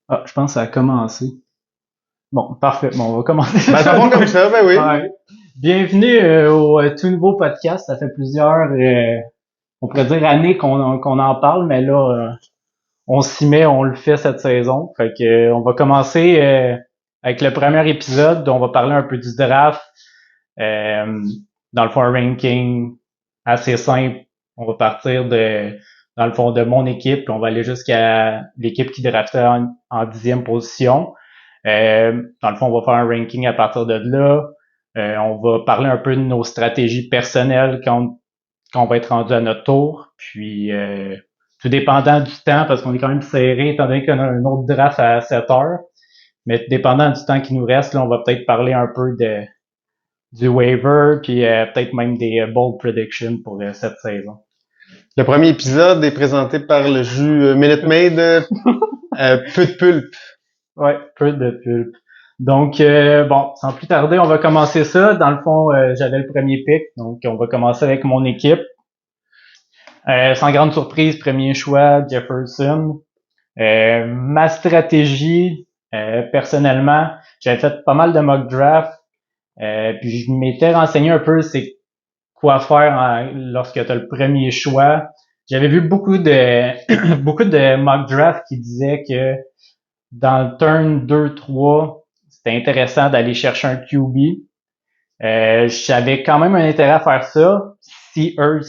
Ah, je pense que ça a commencé. Bon, parfait. Bon, on va commencer. Ben, ça part comme ça, ben oui. Ouais. Bienvenue au tout nouveau podcast. Ça fait plusieurs, on pourrait dire années qu'on en parle, mais là, on s'y met, on le fait cette saison. Fait que on va commencer avec le premier épisode. On va parler un peu du draft. Euh, dans le fond, un ranking assez simple. On va partir dans le fond, de mon équipe, puis on va aller jusqu'à l'équipe qui draftait en 10e position. Dans le fond, on va faire un ranking à partir de là. On va parler un peu de nos stratégies personnelles quand on va être rendu à notre tour. Puis, tout dépendant du temps, parce qu'on est quand même serré, étant donné qu'on a un autre draft à 7 heures. Mais dépendant du temps qui nous reste, là, on va peut-être parler un peu du waiver, puis peut-être même des bold predictions pour cette saison. Le premier épisode est présenté par le jus Minute Maid, peu de pulpe. Ouais, peu de pulpe. Donc, bon, sans plus tarder, on va commencer ça. Dans le fond, j'avais le premier pick, donc on va commencer avec mon équipe. Sans grande surprise, premier choix, Jefferson. Ma stratégie, personnellement, j'avais fait pas mal de mock draft, puis je m'étais renseigné un peu c'est quoi faire lorsque tu as le premier choix. J'avais vu beaucoup de beaucoup de mock draft qui disaient que dans le turn 2-3, c'était intéressant d'aller chercher un QB. J'avais quand même un intérêt à faire ça si Earth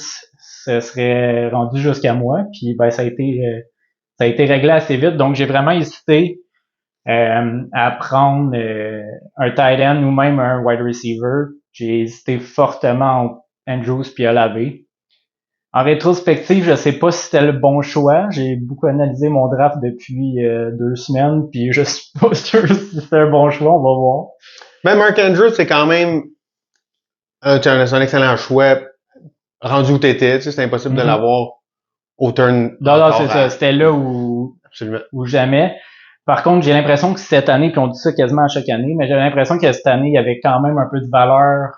se serait rendu jusqu'à moi. Puis ben ça a été réglé assez vite. Donc j'ai vraiment hésité à prendre un tight end ou même un wide receiver. J'ai hésité fortement entre Andrews puis Olave. En rétrospective, je sais pas si c'était le bon choix. J'ai beaucoup analysé mon draft depuis 2 semaines, puis je suis pas sûr si c'était un bon choix. On va voir. Même Mark Andrews, c'est quand même c'est un excellent choix. Rendu où t'étais, tu sais, c'est impossible de Mm-hmm. l'avoir au turn Non, non, c'est encore ça. à... C'était là où Absolument. ou jamais. Par contre, j'ai l'impression que cette année, puis on dit ça quasiment à chaque année, mais j'ai l'impression que cette année, il y avait quand même un peu de valeur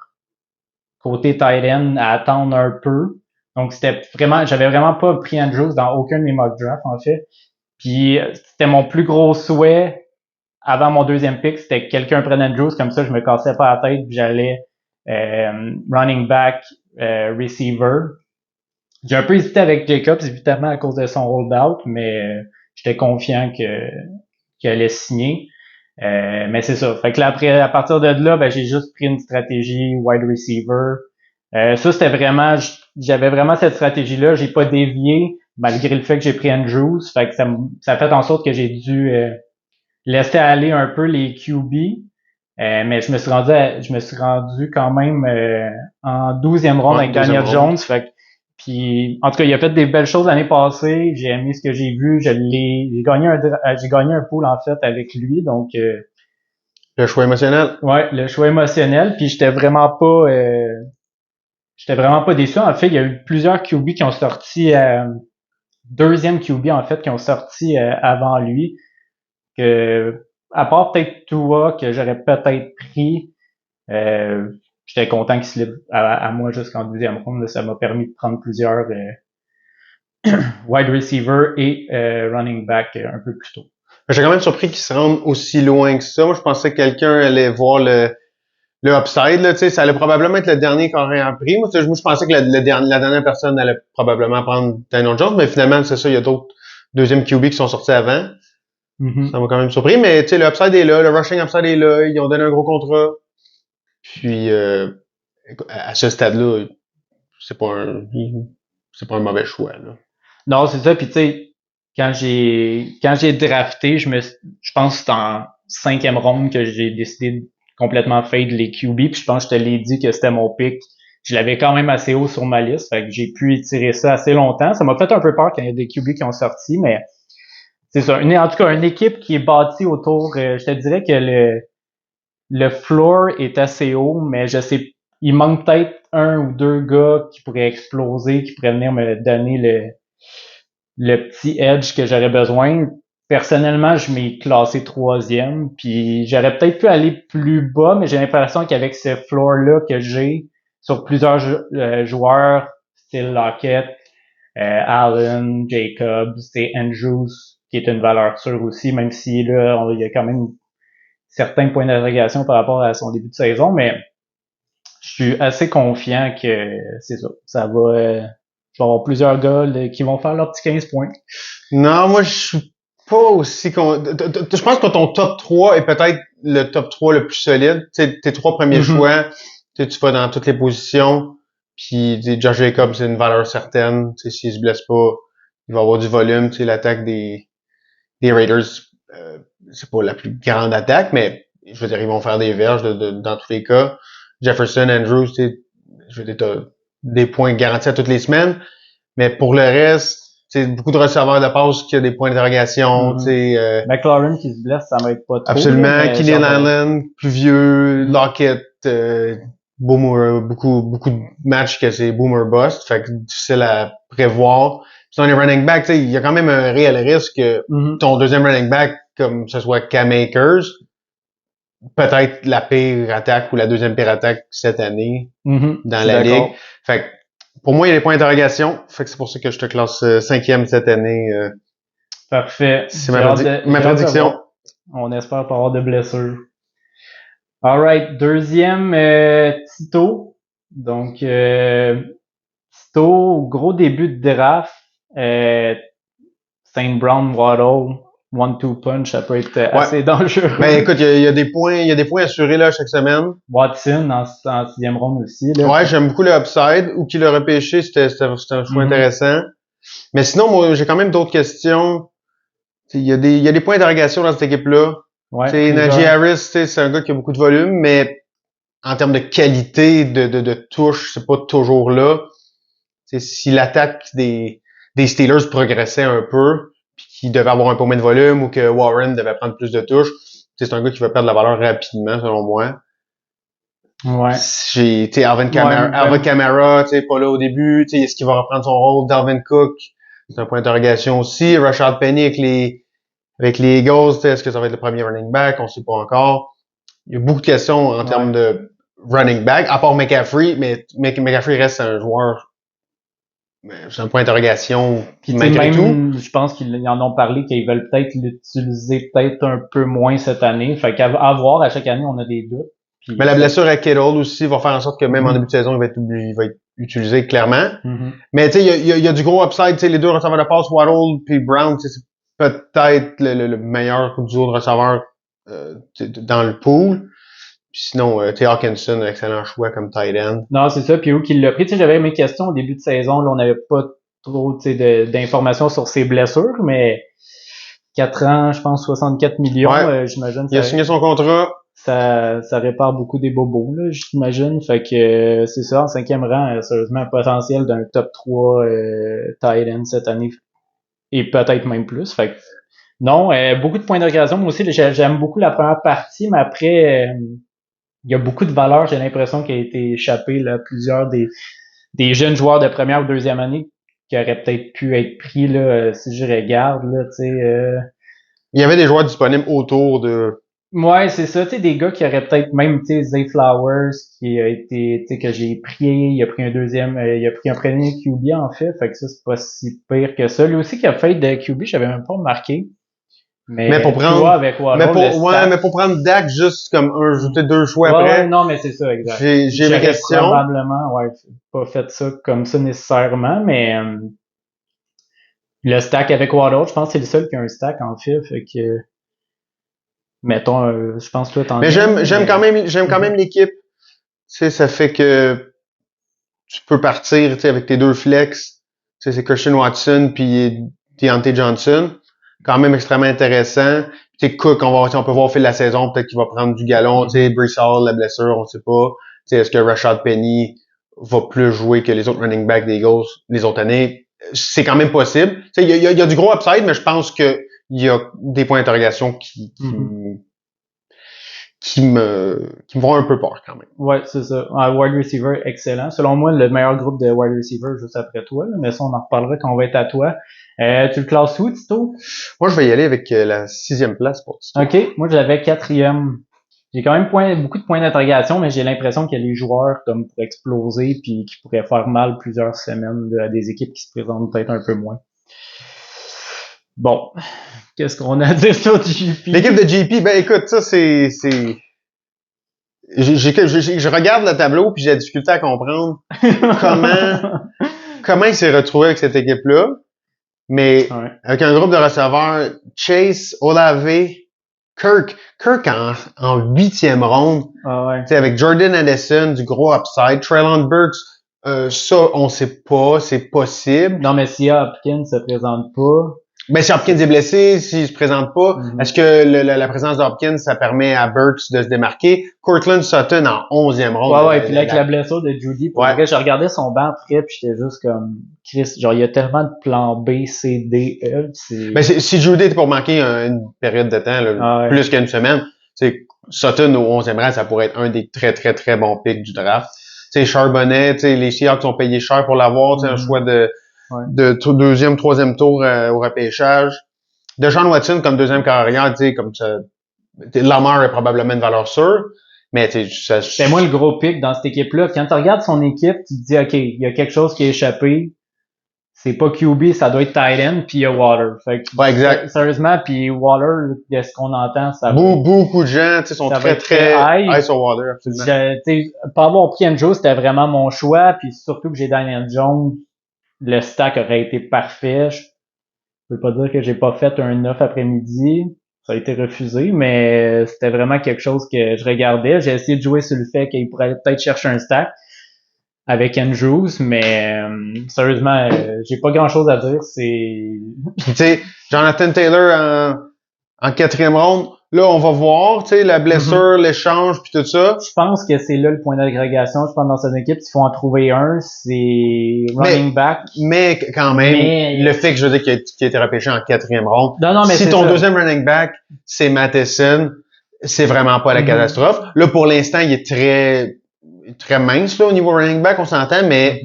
côté tight end à attendre un peu. Donc c'était vraiment, j'avais vraiment pas pris Andrews dans aucun de mes mock drafts en fait. Puis c'était mon plus gros souhait avant mon deuxième pick, c'était que quelqu'un prenne Andrews, comme ça je me cassais pas la tête, puis j'allais running back, receiver. J'ai un peu hésité avec Jacobs, évidemment à cause de son holdout, mais j'étais confiant qu'il allait signer. Mais c'est ça. Fait que là, après, à partir de là, ben, j'ai juste pris une stratégie wide receiver. Ça, c'était vraiment, j'avais vraiment cette stratégie-là. J'ai pas dévié, malgré le fait que j'ai pris Andrews. Fait que ça a fait en sorte que j'ai dû laisser aller un peu les QB. Mais je me suis rendu quand même en 12e ronde Ouais, avec deuxième Daniel ronde. Jones. Fait que, puis, en tout cas, il a fait des belles choses l'année passée. J'ai aimé ce que j'ai vu. J'ai gagné un pool en fait avec lui. Donc, Le choix émotionnel. ouais, le choix émotionnel. Puis j'étais vraiment pas déçu. En fait, il y a eu plusieurs QB qui ont sorti, deuxième QB en fait, qui ont sorti avant lui. Que, à part peut-être Tua que j'aurais peut-être pris, euh, j'étais content qu'il se livre à moi jusqu'en 12e ronde. Là, ça m'a permis de prendre plusieurs wide receiver et running back un peu plus tôt. J'ai quand même surpris qu'il se rende aussi loin que ça. Moi, je pensais que quelqu'un allait voir le upside, là, tu sais, ça allait probablement être le dernier qu'on aurait pris. Moi, je pensais que la dernière personne allait probablement prendre Daniel Jones, mais finalement, c'est ça, il y a d'autres deuxièmes QB qui sont sortis avant. Ça Mm-hmm. m'a quand même surpris, mais tu sais, le upside est là, le rushing upside est là, ils ont donné un gros contrat. Puis à ce stade-là, c'est pas un c'est pas un mauvais choix, là. Non, c'est ça. Puis tu sais, quand j'ai drafté, je pense que c'était en 5e ronde que j'ai décidé de complètement fade les QB. Puis je pense que je te l'ai dit que c'était mon pick. Je l'avais quand même assez haut sur ma liste, fait que j'ai pu étirer ça assez longtemps. Ça m'a fait un peu peur quand il y a des QB qui ont sorti, mais c'est ça. En tout cas, une équipe qui est bâtie autour, je te dirais que le floor est assez haut, mais je sais, il manque peut-être un ou deux gars qui pourraient exploser, qui pourraient venir me donner le petit edge que j'aurais besoin. Personnellement, je m'ai classé troisième, puis j'aurais peut-être pu aller plus bas, mais j'ai l'impression qu'avec ce floor-là que j'ai sur plusieurs joueurs, style Lockett, Allen, Jacobs, c'est Andrews, qui est une valeur sûre aussi, même si là, il y a quand même certains points d'interrogation par rapport à son début de saison, mais je suis assez confiant que c'est ça. Ça va, je vais avoir plusieurs gars là, qui vont faire leurs petits 15 points. Non, moi, je suis pas aussi je pense que ton top 3 est peut-être le top 3 le plus solide. Tu sais, tes 3 premiers choix, tu vas dans toutes les positions. Puis Josh Jacobs, c'est une valeur certaine. Tu sais, s'il se blesse pas, il va avoir du volume. Tu sais, l'attaque des Raiders, c'est pas la plus grande attaque, mais je veux dire, ils vont faire des verges dans tous les cas. Jefferson, Andrews, tu sais, je veux dire, t'as des points garantis à toutes les semaines. Mais pour le reste, tu sais, beaucoup de receveurs de passe qui a des points d'interrogation, tu sais. McLaurin qui se blesse, ça m'aide pas trop. Absolument. Keenan Allen, plus vieux, Lockett, boomer, beaucoup de matchs que c'est boomer bust, fait que difficile à prévoir. Puis dans les running backs, tu sais, il y a quand même un réel risque que ton deuxième running back, comme ce soit Cam Akers, peut-être la pire attaque ou la deuxième pire attaque cette année dans la ligue. Fait que pour moi, il y a des points d'interrogation. Fait que c'est pour ça que je te classe 5e cette année. Parfait. C'est ma prédiction. On espère pas avoir de blessures. Alright, deuxième, Tito. Donc, Tito, gros début de draft. Saint Brown, Waddle, 1-2 punch, ça peut être assez dangereux. Ben écoute, il y a des points assurés là chaque semaine. Watson en 6e ronde aussi. Là. Ouais, j'aime beaucoup le upside. Ou qui l'a repêché, c'était un choix intéressant. Mais sinon, moi, j'ai quand même d'autres questions. Il y a des points d'interrogation dans cette équipe-là. Ouais, Najee Harris, c'est un gars qui a beaucoup de volume, mais en termes de qualité de touche, c'est pas toujours là. Si l'attaque des Steelers progressait un peu, puis qu'il devait avoir un peu moins de volume ou que Warren devait prendre plus de touches, c'est un gars qui va perdre la valeur rapidement, selon moi. Ouais. J'ai, Alvin Kamara, pas là au début, est-ce qu'il va reprendre son rôle? Dalvin Cook, c'est un point d'interrogation aussi. Rashad Penny avec les Eagles, est-ce que ça va être le premier running back? On sait pas encore. Il y a beaucoup de questions en termes de running back, à part McCaffrey, mais McCaffrey reste un joueur, c'est un point d'interrogation malgré tout. Je pense qu'ils en ont parlé qu'ils veulent peut-être l'utiliser peut-être un peu moins cette année. Fait qu'à voir, à chaque année, on a des doutes. Puis mais la blessure à Kittle aussi va faire en sorte que même en début de saison, il va être utilisé clairement. Mais tu sais, il y a du gros upside. Tu sais, les deux receveurs de passe, Waddle puis Brown, c'est peut-être le meilleur duo de receveurs dans le pool. Puis sinon, Hawkinson, un excellent choix comme tight end. Non, c'est ça. Puis où qu'il l'a pris. Tu sais, j'avais mes questions au début de saison. Là, on n'avait pas trop d'informations sur ses blessures, mais 4 ans, je pense 64 millions, j'imagine. Il a signé son contrat. Ça répare beaucoup des bobos, là, j'imagine. Fait que c'est ça, en 5e rang, sérieusement, un potentiel d'un top 3 tight end cette année. Et peut-être même plus. Fait que non, beaucoup de points d'occasion. Moi aussi, j'aime beaucoup la première partie, mais après, il y a beaucoup de valeur, j'ai l'impression, qui a été échappée là, plusieurs des jeunes joueurs de première ou deuxième année qui auraient peut-être pu être pris là, si je regarde là, tu sais. Il y avait des joueurs disponibles autour de. Ouais, c'est ça, tu sais, des gars qui auraient peut-être même, tu sais, Zay Flowers, qui a été, tu sais, que j'ai pris, il a pris un deuxième, il a pris un premier QB en fait que ça, c'est pas si pire que ça. Lui aussi qui a fait de QB, j'avais même pas remarqué. Mais pour prendre, avec Waddle, mais pour prendre Dak juste comme ajouter 2 choix après. Non, mais c'est ça, exact. J'ai mes questions. Probablement, pas fait ça comme ça nécessairement, mais le stack avec Waddle, je pense que c'est le seul qui a un stack en fait que mettons, je pense que toi t'en. Mais j'aime quand même l'équipe. Tu sais, ça fait que tu peux partir, tu sais, avec tes deux flex. Tu sais, c'est Christian Watson puis Deontay Johnson. Quand même extrêmement intéressant. Tu sais, Cook, on peut voir au fil de la saison, peut-être qu'il va prendre du galon. Tu sais, Breece Hall, la blessure, on sait pas. Tu sais, est-ce que Rashad Penny va plus jouer que les autres running backs des Eagles les autres années? C'est quand même possible. Tu sais, il y a du gros upside, mais je pense que il y a des points d'interrogation qui me font un peu peur quand même. Ouais, c'est ça. Un wide receiver excellent. Selon moi, le meilleur groupe de wide receiver juste après toi, là, mais ça, on en reparlera quand on va être à toi. Tu le classes où, Tito? Moi, je vais y aller avec la 6e place pour Tito. OK. Moi, j'avais 4e. J'ai quand même beaucoup de points d'interrogation, mais j'ai l'impression qu'il y a des joueurs comme pour exploser puis qui pourraient faire mal plusieurs semaines à des équipes qui se présentent peut-être un peu moins. Bon, qu'est-ce qu'on a à dire sur JP? L'équipe de JP, ben écoute, ça je regarde le tableau puis j'ai la difficulté à comprendre comment il s'est retrouvé avec cette équipe-là. Mais Ouais. avec un groupe de receveurs, Chase, Olave, Kirk en 8e ronde, Ah ouais. tu sais, avec Jordan Addison, du gros upside, Traylon Burks, ça, on sait pas, c'est possible. Non, mais si Hopkins se présente pas. Mais si Hopkins est blessé, s'il se présente pas, est-ce que la présence d'Hopkins, ça permet à Burks de se démarquer? Courtland Sutton en 11e ronde. Ouais, puis là, avec la blessure de Judy, pour vrai, je regardais son banc après, puis j'étais juste comme, Chris, genre, il y a tellement de plans B, C, D, E, Ben, si Judy était pour manquer une période de temps, là, plus qu'une semaine, c'est Sutton au 11e rang, ça pourrait être un des très, très, très bons picks du draft. Tu sais, Charbonnet, tu sais, les Seahawks ont payé cher pour l'avoir, tu sais, un choix de deuxième, troisième tour au repêchage. Deshaun Watson comme deuxième carrière, tu sais, comme ça. Lamar est probablement une valeur sûre, mais tu sais, c'est moi le gros pic dans cette équipe-là. Quand tu regardes son équipe, tu te dis, OK, il y a quelque chose qui a échappé. C'est pas QB, ça doit être tight end, puis il y a Water. Fait que, exact. Sérieusement, puis Water, de ce qu'on entend, ça beaucoup de gens, tu sais, sont très high sur Water, absolument. Pas avoir pris Andrew, c'était vraiment mon choix, puis surtout que j'ai Daniel Jones, le stack aurait été parfait. Je peux pas dire que j'ai pas fait un 9 après-midi. Ça a été refusé, mais c'était vraiment quelque chose que je regardais. J'ai essayé de jouer sur le fait qu'il pourrait peut-être chercher un stack avec Andrews, mais sérieusement, j'ai pas grand-chose à dire. Tu sais, Jonathan Taylor en 4e ronde, là, on va voir, tu sais, la blessure, l'échange, puis tout ça. Je pense que c'est là le point d'agrégation. Je pense dans cette équipe, il faut en trouver un. C'est running back. Mais quand même, le fait que je veux dire qu'il a été repêché en 4e ronde. Non, mais si ton deuxième running back, c'est Matheson, c'est vraiment pas la catastrophe. Là, pour l'instant, il est très mince là au niveau running back, on s'entend, mais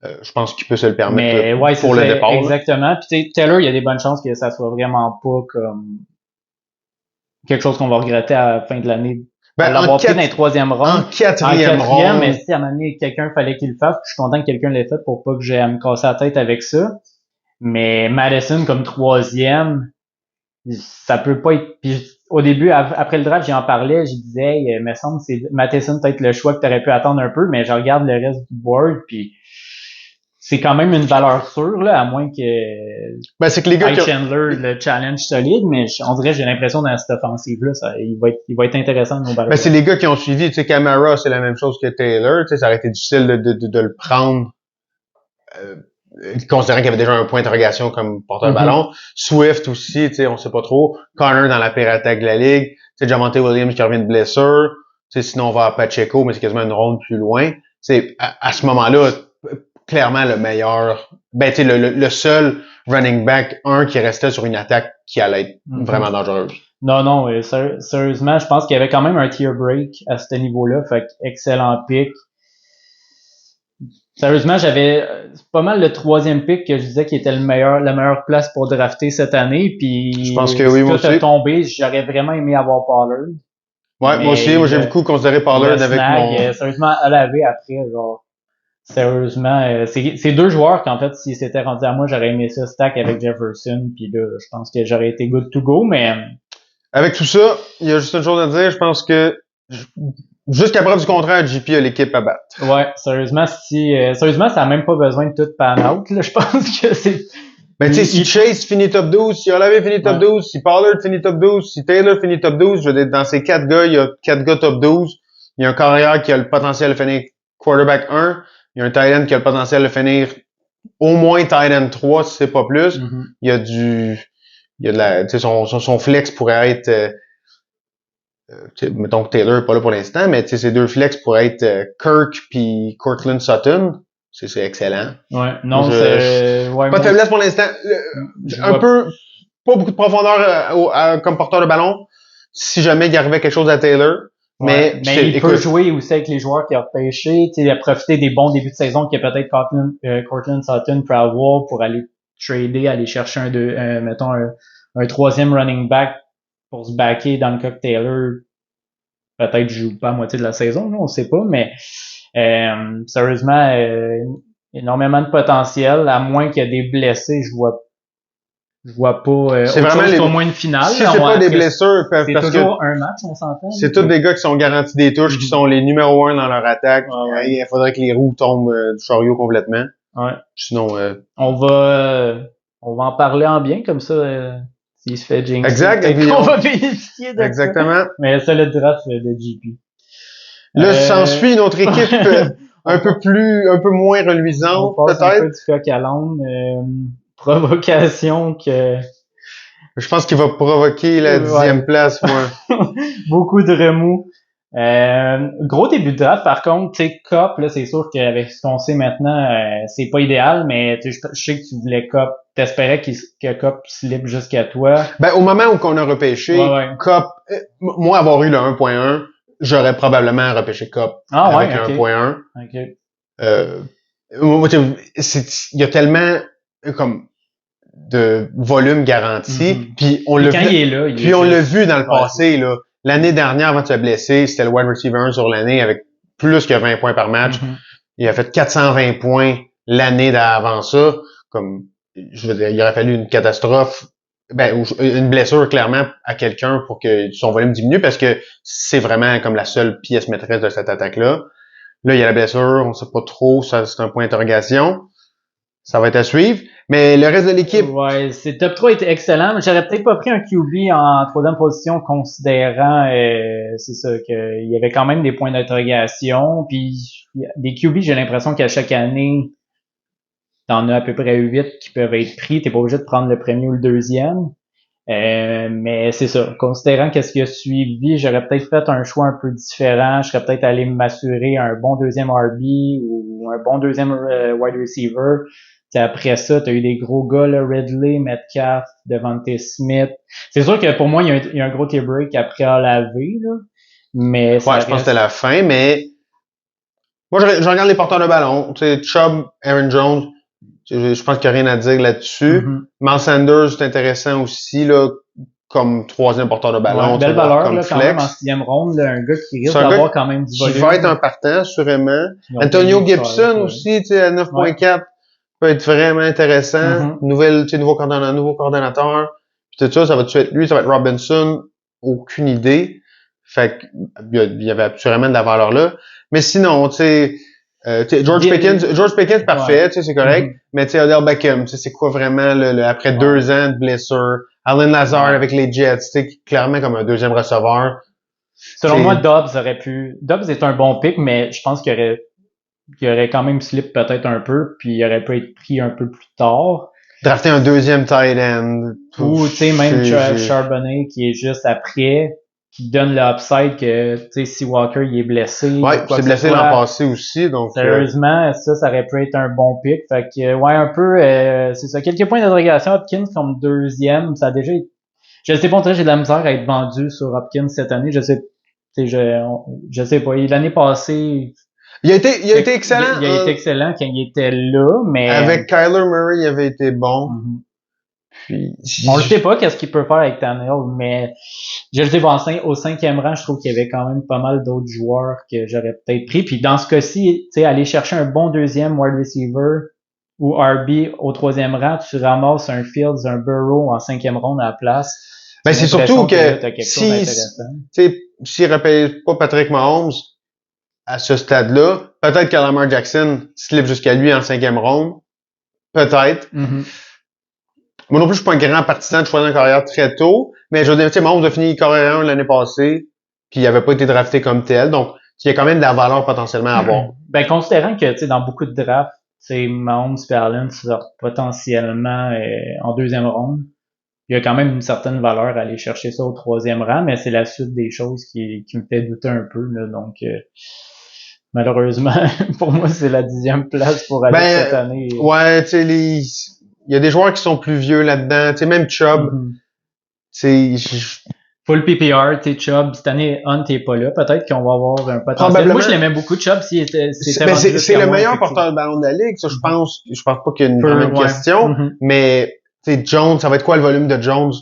je pense qu'il peut se le permettre pour le départ. Exactement. Puis Taylor, il y a des bonnes chances que ça soit vraiment pas comme quelque chose qu'on va regretter à la fin de l'année. L'avoir pris dans les 3e ronde. En 4e ronde. Mais si à un moment donné, quelqu'un fallait qu'il le fasse, je suis content que quelqu'un l'ait fait pour pas que j'ai à me casser la tête avec ça. Mais Madison comme 3e, ça peut pas être. Puis au début, après le draft, j'en parlais, je disais, il me semble c'est Matheson peut-être le choix que t'aurais pu attendre un peu, mais je regarde le reste du board, puis c'est quand même une valeur sûre, là, à moins que c'est que les gars Chandler le challenge solide, mais on dirait j'ai l'impression dans cette offensive-là, il va être intéressant de nos valeurs. C'est les gars qui ont suivi, tu sais, Camara, c'est la même chose que Taylor, tu sais, ça aurait été difficile de le prendre. Considérant qu'il y avait déjà un point d'interrogation comme porteur de ballon. Swift aussi, tu sais, on sait pas trop. Connor dans la pire attaque de la ligue. Tu sais, Javonte Williams qui revient de blessure. Tu sais, sinon on va à Pacheco, mais c'est quasiment une ronde plus loin. Tu sais, à ce moment-là, clairement le meilleur, tu sais, le seul running back, qui restait sur une attaque qui allait être vraiment dangereuse. Non, sérieusement, je pense qu'il y avait quand même un tier break à ce niveau-là. Fait excellent pick. Sérieusement, j'avais pas mal le 3e pick que je disais qui était la meilleure place pour drafter cette année. Puis je pense que oui, moi aussi. Tombé, j'aurais vraiment aimé avoir Pollard. Ouais, moi aussi, j'ai beaucoup considéré Pollard avec mon. Sérieusement, à laver après, genre. Sérieusement, c'est 2 joueurs qu'en fait, s'ils s'étaient rendus à moi, j'aurais aimé ça stack avec Jefferson. Puis là, je pense que j'aurais été good to go, mais. Avec tout ça, il y a juste une chose à dire. Je pense que jusqu'à preuve du contraire, JP a l'équipe à battre. Ouais, sérieusement, ça a même pas besoin de tout pan out, là. Je pense que c'est. Ben, tu sais, si Chase finit top 12, si Olave finit top 12, si Pollard finit top 12, si Taylor finit top 12, je veux dire, dans ces 4 gars, il y a 4 gars top 12. Il y a un carrière qui a le potentiel de finir quarterback 1. Il y a un tight end qui a le potentiel de finir au moins tight end 3, si c'est pas plus. Il y a de la, tu sais, son flex pourrait être, mettons que Taylor est pas là pour l'instant, mais tu sais, ces 2 flex pourraient être Kirk puis Courtland Sutton. C'est excellent. Ouais, non, c'est... pas de faiblesse pour l'instant. Pas beaucoup de profondeur comme porteur de ballon. Si jamais il arrivait quelque chose à Taylor. Mais il peut jouer aussi avec les joueurs qu'il a repêchés. Il a profité des bons débuts de saison qu'il y a peut-être Courtland Sutton peut avoir pour aller trader, aller chercher mettons un 3e running back pour se backer dans le cas que Taylor peut-être joue pas à moitié de la saison, là, on sait pas, mais sérieusement, énormément de potentiel, à moins qu'il y ait des blessés, je vois Je vois pas C'est autre vraiment chose les... qu'au moins une finale. Si là, c'est pas des après, blessures, c'est parce toujours que un match, on s'entend. c'est tous des gars qui sont garantis des touches, qui sont les numéros 1 dans leur attaque. Ouais. Il faudrait que les roues tombent du chariot complètement. Ouais. Sinon, on va en parler en bien, comme ça, s'il se fait jinxer. exact. On va bénéficier de exactement. ça. Mais ça, le draft de JP. Là, s'ensuit une autre équipe un peu moins reluisante, on passe peut-être. Un peu du coq à l'âne. Provocation que... Je pense qu'il va provoquer la 10e place, moi. Beaucoup de remous. Gros début de draft, par contre, tu sais, Cup, là, c'est sûr qu'avec ce qu'on sait maintenant, c'est pas idéal, mais je sais que tu voulais Cup. T'espérais que Cup slip jusqu'à toi. Ben, au moment où on a repêché, Cup, moi, avoir eu le 1.1, j'aurais probablement repêché Cup avec le 1.1. Il y a tellement, comme, de volume garanti, puis on l'a vu, puis on l'a vu dans le passé, là. L'année dernière, avant de se blesser, c'était le wide receiver 1 sur l'année avec plus que 20 points par match. Il a fait 420 points l'année d'avant ça. Comme, je veux dire, il aurait fallu une catastrophe, ben, une blessure, clairement, à quelqu'un pour que son volume diminue, parce que c'est vraiment comme la seule pièce maîtresse de cette attaque-là. Là, il y a la blessure, on sait pas trop, ça, c'est un point d'interrogation. Ça va être à suivre. Mais le reste de l'équipe... Ouais, c'est top 3 était excellent. J'aurais peut-être pas pris un QB en 3e position, considérant, c'est ça, qu'il y avait quand même des points d'interrogation. Puis, des QB, j'ai l'impression qu'à chaque année, t'en as à peu près 8 qui peuvent être pris. T'es pas obligé de prendre le premier ou le deuxième. Mais c'est ça. Considérant qu'est-ce qui a suivi, j'aurais peut-être fait un choix un peu différent. Je serais peut-être allé m'assurer un bon deuxième RB ou un bon deuxième wide receiver. T'sais, après ça, t'as eu des gros gars, là, Ridley, Metcalf, Devontae Smith. C'est sûr que pour moi, il y a un gros tie-break après à laver, là. Mais ouais, je pense que c'était la fin, mais moi, je regarde les porteurs de ballon. Tu sais, Chubb, Aaron Jones, je pense qu'il n'y a rien à dire là-dessus. Miles Sanders, c'est intéressant aussi, là, comme 3e porteur de ballon. Ouais, belle valeur, comme là, flex. Quand même, en 6e ronde, là, un gars qui risque d'avoir quand même du volume. Qui va être un partant, sûrement. Antonio Gibson aussi, tu sais, à 9.4, peut être vraiment intéressant. Nouveau coordonnateur. Puis tout ça, ça va être lui, ça va être Robinson. Aucune idée. Fait que, il y avait absolument de la valeur là. Mais sinon, tu sais, George Pickens, parfait, tu sais, c'est correct. Mais tu sais, Odell Beckham, tu sais, c'est quoi vraiment, après 2 ans de blessure. Allen Lazard avec les Jets, tu sais, clairement comme un deuxième receveur. Selon moi, Dobbs est un bon pick, mais je pense qu'il aurait quand même slip peut-être un peu, puis il aurait pu être pris un peu plus tard. Drafter un deuxième tight end. Ou, tu sais, même Charbonnet qui est juste après, qui donne le upside que, tu sais, si Walker il est blessé. Ouais, il s'est blessé l'an passé aussi, donc. Sérieusement, ça aurait pu être un bon pick. Fait que, ouais, un peu, c'est ça. Quelques points d'interrogation. Hopkins comme deuxième, ça a déjà été... Je sais pas, j'ai de la misère à être vendu sur Hopkins cette année. Je sais pas. L'année passée, il a été excellent. Il a été excellent quand il était là, mais... Avec Kyler Murray, il avait été bon. Puis, on le sait pas qu'est-ce qu'il peut faire avec Tannehill, mais je le sais pas, au 5e rang, je trouve qu'il y avait quand même pas mal d'autres joueurs que j'aurais peut-être pris. Puis dans ce cas-ci, tu sais, aller chercher un bon deuxième wide receiver ou RB au 3e rang, tu ramasses un Fields, un Burrow en 5e ronde à la place. Ben c'est surtout que s'il rappelle pas Patrick Mahomes à ce stade-là, peut-être que Lamar Jackson slip jusqu'à lui en 5e ronde. Peut-être. Moi non plus, je suis pas un grand partisan de choisir une carrière très tôt, mais je veux dire, tu sais, Mahomes a fini carrière 1 l'année passée, puis il avait pas été drafté comme tel, donc il y a quand même de la valeur potentiellement à avoir. Ben, considérant que, tu sais, dans beaucoup de drafts, tu sais, Mahomes et Allen sortent potentiellement en 2e ronde, il y a quand même une certaine valeur à aller chercher ça au 3e rang, mais c'est la suite des choses qui me fait douter un peu, là, donc... malheureusement, pour moi, c'est la 10e place pour aller cette année. Ouais, tu sais, il y a des joueurs qui sont plus vieux là-dedans, tu sais, même Chubb. Tu sais, full PPR, tu sais, Chubb, cette année, Hunt est pas là. Peut-être qu'on va avoir un potentiel. Moi, je l'aimais beaucoup, Chubb, c'est le meilleur porteur de ballon de la ligue, ça, je pense pas qu'il y ait une question, mais, tu sais, Jones, ça va être quoi le volume de Jones?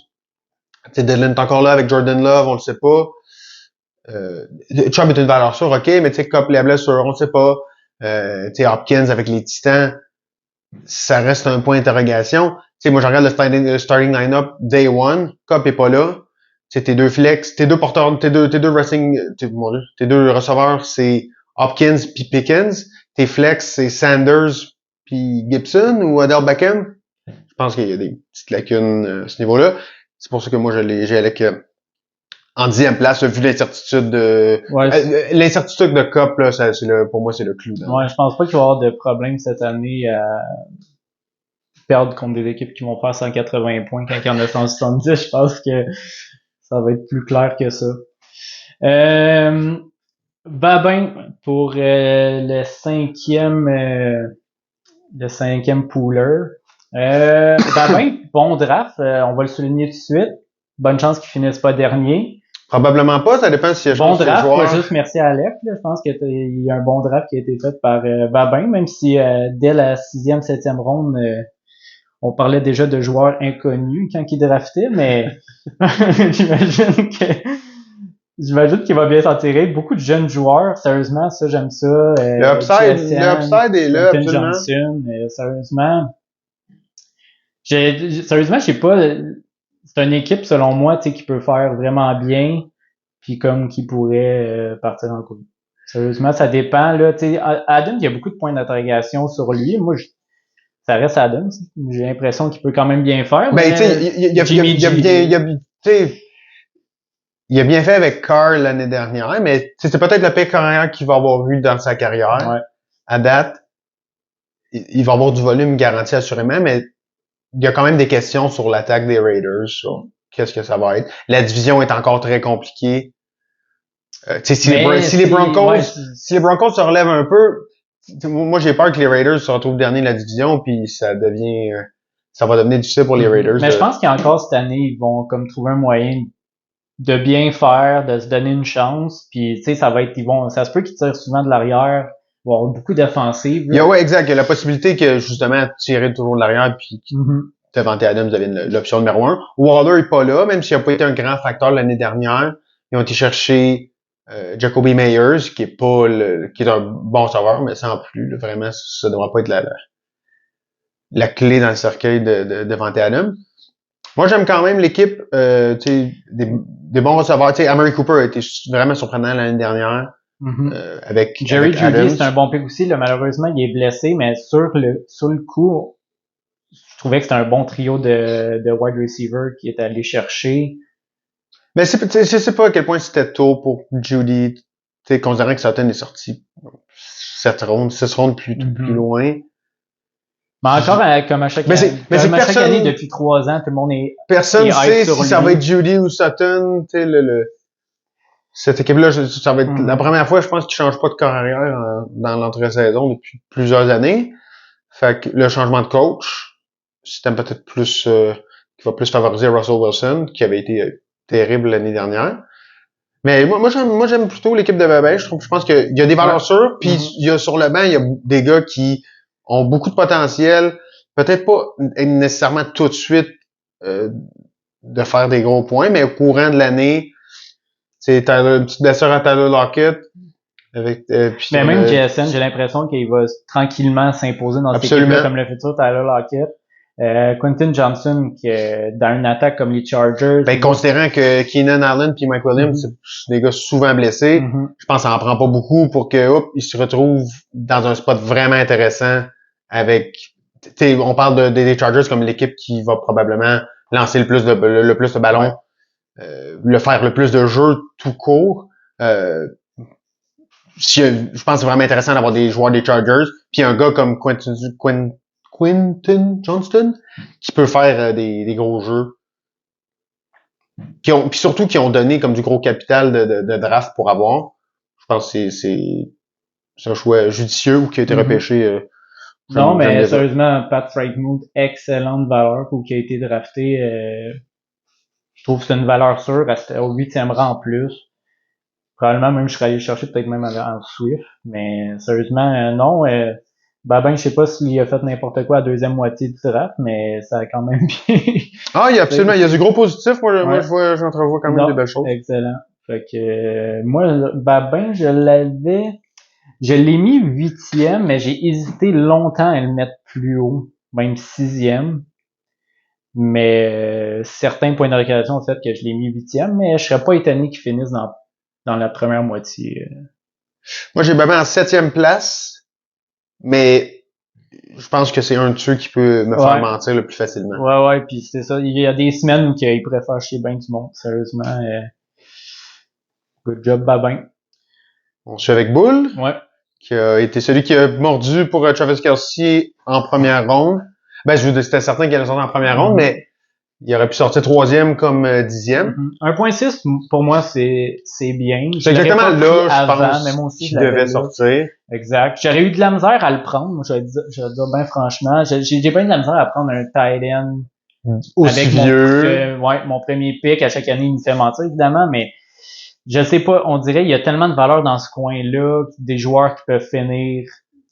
Tu sais, Dylan est encore là avec Jordan Love, on le sait pas. Chubb est une valeur sûre, ok, mais tu sais, Cup, les blessures, on sait pas. Tu sais, Hopkins avec les Titans, ça reste un point d'interrogation. sais, moi, je regarde le starting line-up day one. Cup est pas là. C'est tes deux flex, tes deux porteurs, tes deux rushing, mon Dieu, tes deux receveurs, c'est Hopkins puis Pickens. Tes flex, c'est Sanders puis Gibson ou Odell Beckham. Je pense qu'il y a des petites lacunes à ce niveau-là. C'est pour ça que moi, j'ai avec en 10e place, vu l'incertitude de l'incertitude de Cup, là, pour moi, c'est le clou. Ouais, je pense pas qu'il va y avoir de problème cette année à perdre contre des équipes qui vont faire 180 points quand il y en a 170. Je pense que ça va être plus clair que ça. Babin pour le cinquième pooler. Babin, bon draft, on va le souligner tout de suite. Bonne chance qu'il finisse pas dernier. Probablement pas, ça dépend s'il y a bon draft, pas juste merci à Alec. Je pense qu'il y a un bon draft qui a été fait par Babin, même si dès la 6e, 7e ronde, on parlait déjà de joueurs inconnus quand il draftait, mais j'imagine qu'il va bien s'en tirer. Beaucoup de jeunes joueurs, sérieusement, ça j'aime ça. Le upside est là, absolument. Johnson, sérieusement, je sais pas. C'est une équipe, selon moi, tu sais, qui peut faire vraiment bien, puis comme qui pourrait partir en couille. Sérieusement, ça dépend, là. Tu sais, Adam, il y a beaucoup de points d'interrogation sur lui. Moi, ça reste Adam. J'ai l'impression qu'il peut quand même bien faire. Ben, tu sais, il a bien fait avec Carr l'année dernière, mais c'est peut-être le pire carrière qu'il va avoir eu dans sa carrière. Ouais. À date, il va avoir du volume garanti assurément, mais il y a quand même des questions sur l'attaque des Raiders, sur qu'est-ce que ça va être. La division est encore très compliquée. Si les Broncos se relèvent un peu, moi j'ai peur que les Raiders se retrouvent dernier de la division, puis ça va devenir difficile pour les Raiders. Mais je pense qu'encore cette année, ils vont comme trouver un moyen de bien faire, de se donner une chance, puis tu sais, ça se peut qu'ils tirent souvent de l'arrière. Il va y avoir beaucoup d'offensives. Exact. Il y a la possibilité que, justement, tirer toujours de l'arrière puis Davante Adams devienne l'option numéro 1. Waller est pas là, même s'il n'a pas été un grand facteur l'année dernière. Ils ont été chercher Jacoby Meyers, qui est un bon sauveur, mais sans plus. Là, vraiment, ça ne devrait pas être la clé dans le cercueil de Davante Adams. Moi, j'aime quand même l'équipe, des bons receveurs. Amari Cooper a été vraiment surprenant l'année dernière. Avec Jerry Jeudy, c'est un bon pick aussi. Là, malheureusement, il est blessé, mais sur le coup, je trouvais que c'était un bon trio de wide receiver qui est allé chercher. Mais je sais pas à quel point c'était tôt pour Jeudy, considérant que Sutton est sorti 7 rondes, 6 rondes plus loin. Mais encore, comme à chaque année, depuis 3 ans, tout le monde est personne sait si ça va être Jeudy ou Sutton, cette équipe-là, ça va être la première fois, je pense, qu'ils changent pas de carrière dans l'entre-saison depuis plusieurs années. Fait que le changement de coach, système peut-être plus qui va plus favoriser Russell Wilson, qui avait été terrible l'année dernière. Mais moi j'aime plutôt l'équipe de Babin. Je pense qu'il y a des valeurs sûres, puis il y a sur le banc, il y a des gars qui ont beaucoup de potentiel, peut-être pas nécessairement tout de suite de faire des gros points, mais au courant de l'année, c'est une petite blessure à Tyler Lockett. Mais même JSN, j'ai l'impression qu'il va tranquillement s'imposer dans cette équipe-là comme le futur Tyler Lockett. Quentin Johnson, qui dans une attaque comme les Chargers. Considérant que Keenan Allen puis Mike Williams, c'est des gars souvent blessés, je pense que ça en prend pas beaucoup pour que ils se retrouvent dans un spot vraiment intéressant avec. On parle des Chargers comme l'équipe qui va probablement lancer le plus de ballons. Le faire le plus de jeux tout court. Je pense que c'est vraiment intéressant d'avoir des joueurs des Chargers, puis un gars comme Quentin Johnston qui peut faire des gros jeux. Puis surtout qui ont donné comme du gros capital de draft pour avoir. Je pense que c'est un choix judicieux ou qui a été repêché. Non, mais sérieusement, Pat Freiermuth, excellente valeur pour qui a été drafté. Je trouve que c'est une valeur sûre, au 8e rang en plus. Probablement même je serais allé chercher peut-être même en Swift, mais sérieusement non. Babin, je sais pas s'il a fait n'importe quoi à la deuxième moitié du draft, mais ça a quand même bien. Il y a absolument, il y a du gros positif. Moi j'entrevois quand même des belles choses. Excellent. Fait que moi, Babin, je l'ai mis 8e, mais j'ai hésité longtemps à le mettre plus haut, même 6e. Mais certains points d'interrogation ont fait que je l'ai mis 8e, mais je serais pas étonné qu'il finisse dans la première moitié. Moi, j'ai Bama en 7e place, mais je pense que c'est un de ceux qui peut me faire mentir le plus facilement. Ouais, puis c'est ça. Il y a des semaines où il préfère chier bien du monde, sérieusement. Good job, Babin. On suit avec Bull. Ouais. Qui a été celui qui a mordu pour Travis Kelce en première ronde. Ben, c'était certain qu'il allait sortir en première ronde, mais il aurait pu sortir 3e comme 10e. 1.6, pour moi, c'est bien. C'est exactement là, je pense, mais moi aussi, qu'il devait sortir. Exact. J'aurais eu de la misère à le prendre, moi, je vais dire bien franchement. J'ai pas eu de la misère à prendre un tight end aussi avec vieux. mon premier pick. À chaque année, il me fait mentir, évidemment, mais je sais pas, on dirait il y a tellement de valeur dans ce coin-là, des joueurs qui peuvent finir.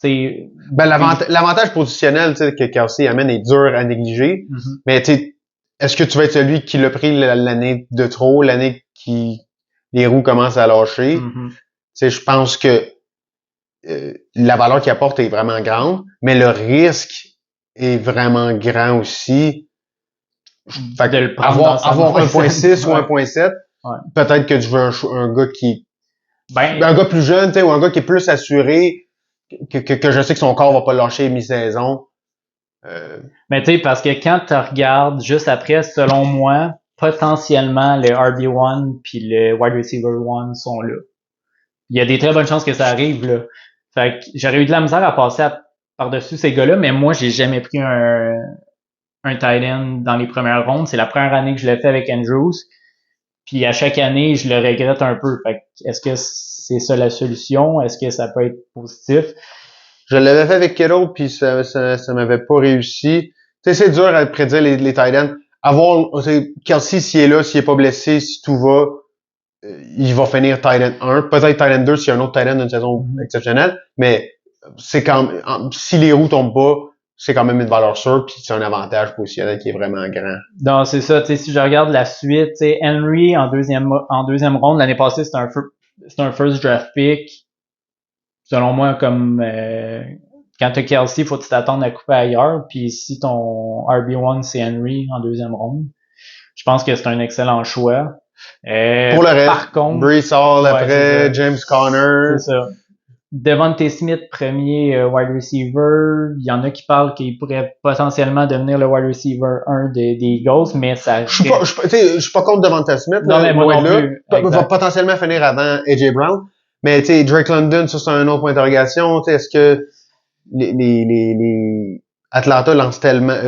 Ben, l'avantage positionnel que Kelce amène est dur à négliger. Mais est-ce que tu vas être celui qui l'a pris l'année de trop, l'année qui les roues commencent à lâcher? Je pense que la valeur qu'il apporte est vraiment grande, mais le risque est vraiment grand aussi. Fait que avoir 1.6 ou 1.7, peut-être que je veux un gars qui un gars plus jeune, ou un gars qui est plus assuré que je sais que son corps va pas lâcher mi-saison. Mais tu sais, parce que quand tu regardes juste après, selon moi, potentiellement le RB1 puis le wide receiver 1 sont là. Il y a des très bonnes chances que ça arrive là. Fait que j'aurais eu de la misère à passer par-dessus ces gars-là, mais moi j'ai jamais pris un tight end dans les premières rondes. C'est la première année que je l'ai fait avec Andrews. Puis à chaque année, je le regrette un peu. Fait que est-ce que c'est ça la solution? Est-ce que ça peut être positif? Je l'avais fait avec Kittle, puis ça m'avait pas réussi. Tu sais, c'est dur à prédire les tight ends. Kelce, s'il est là, s'il est pas blessé, si tout va, il va finir tight end 1. Peut-être tight end 2 s'il y a un autre tight end d'une saison exceptionnelle. Mais c'est si les roues tombent pas, c'est quand même une valeur sûre, puis c'est un avantage positionnel qui est vraiment grand. Non, c'est ça. Tu sais, si je regarde la suite, tu sais, Henry en deuxième ronde l'année passée, c'était un first draft pick. Selon moi, comme quand t'as Kelce, faut que tu t'attendes à couper ailleurs. Puis si ton RB1 c'est Henry en deuxième ronde, je pense que c'est un excellent choix. Pour le reste, par contre, Breece Hall après, James Conner. C'est ça. Devontae Smith, premier wide receiver. Il y en a qui parlent qu'il pourrait potentiellement devenir le wide receiver 1 des Eagles, mais ça... Je suis pas contre Devontae Smith. Non, mais moi non plus. Va potentiellement finir avant A.J. Brown. Mais tu sais, Drake London, ça c'est un autre point d'interrogation. Est-ce que les Atlanta lance tellement...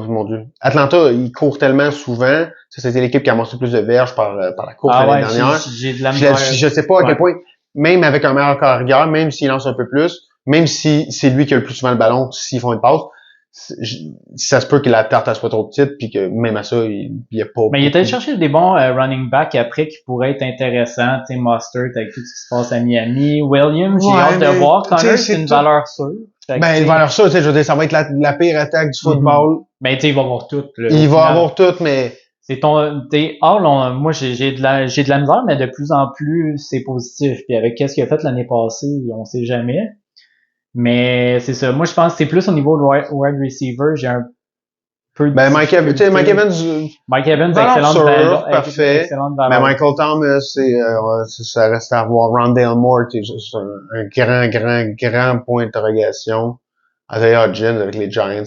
mon Dieu. Atlanta, ils courent tellement souvent. Ça, c'était l'équipe qui a amassé plus de verges par la course l'année dernière. J'ai de la misère. Je sais pas à quel point... Même avec un meilleur carrière, même s'il lance un peu plus, même si c'est lui qui a le plus souvent le ballon, s'ils font une passe, ça se peut que la tarte soit trop petite, puis que même à ça, il y a pas... Mais il est allé chercher des bons running backs après qui pourraient être intéressants. Tu sais, Mustard avec tout ce qui se passe à Miami. Williams, j'ai hâte de voir. Connor, c'est une valeur sûre. Une valeur sûre, tu sais, je veux dire, ça va être la pire attaque du football. Ben, tu sais, il va avoir tout. Il va avoir tout, mais... C'est moi j'ai de la misère, mais de plus en plus c'est positif. Puis avec qu'est-ce qu'il a fait l'année passée, on sait jamais. Mais c'est ça. Moi je pense que c'est plus au niveau de wide receiver, j'ai un peu de Mike Evans, excellente valeur, parfait. Mais Michael Thomas, ça reste à voir. Rondale Moore, c'est un grand point d'interrogation. Isaiah Hodgins avec les Giants,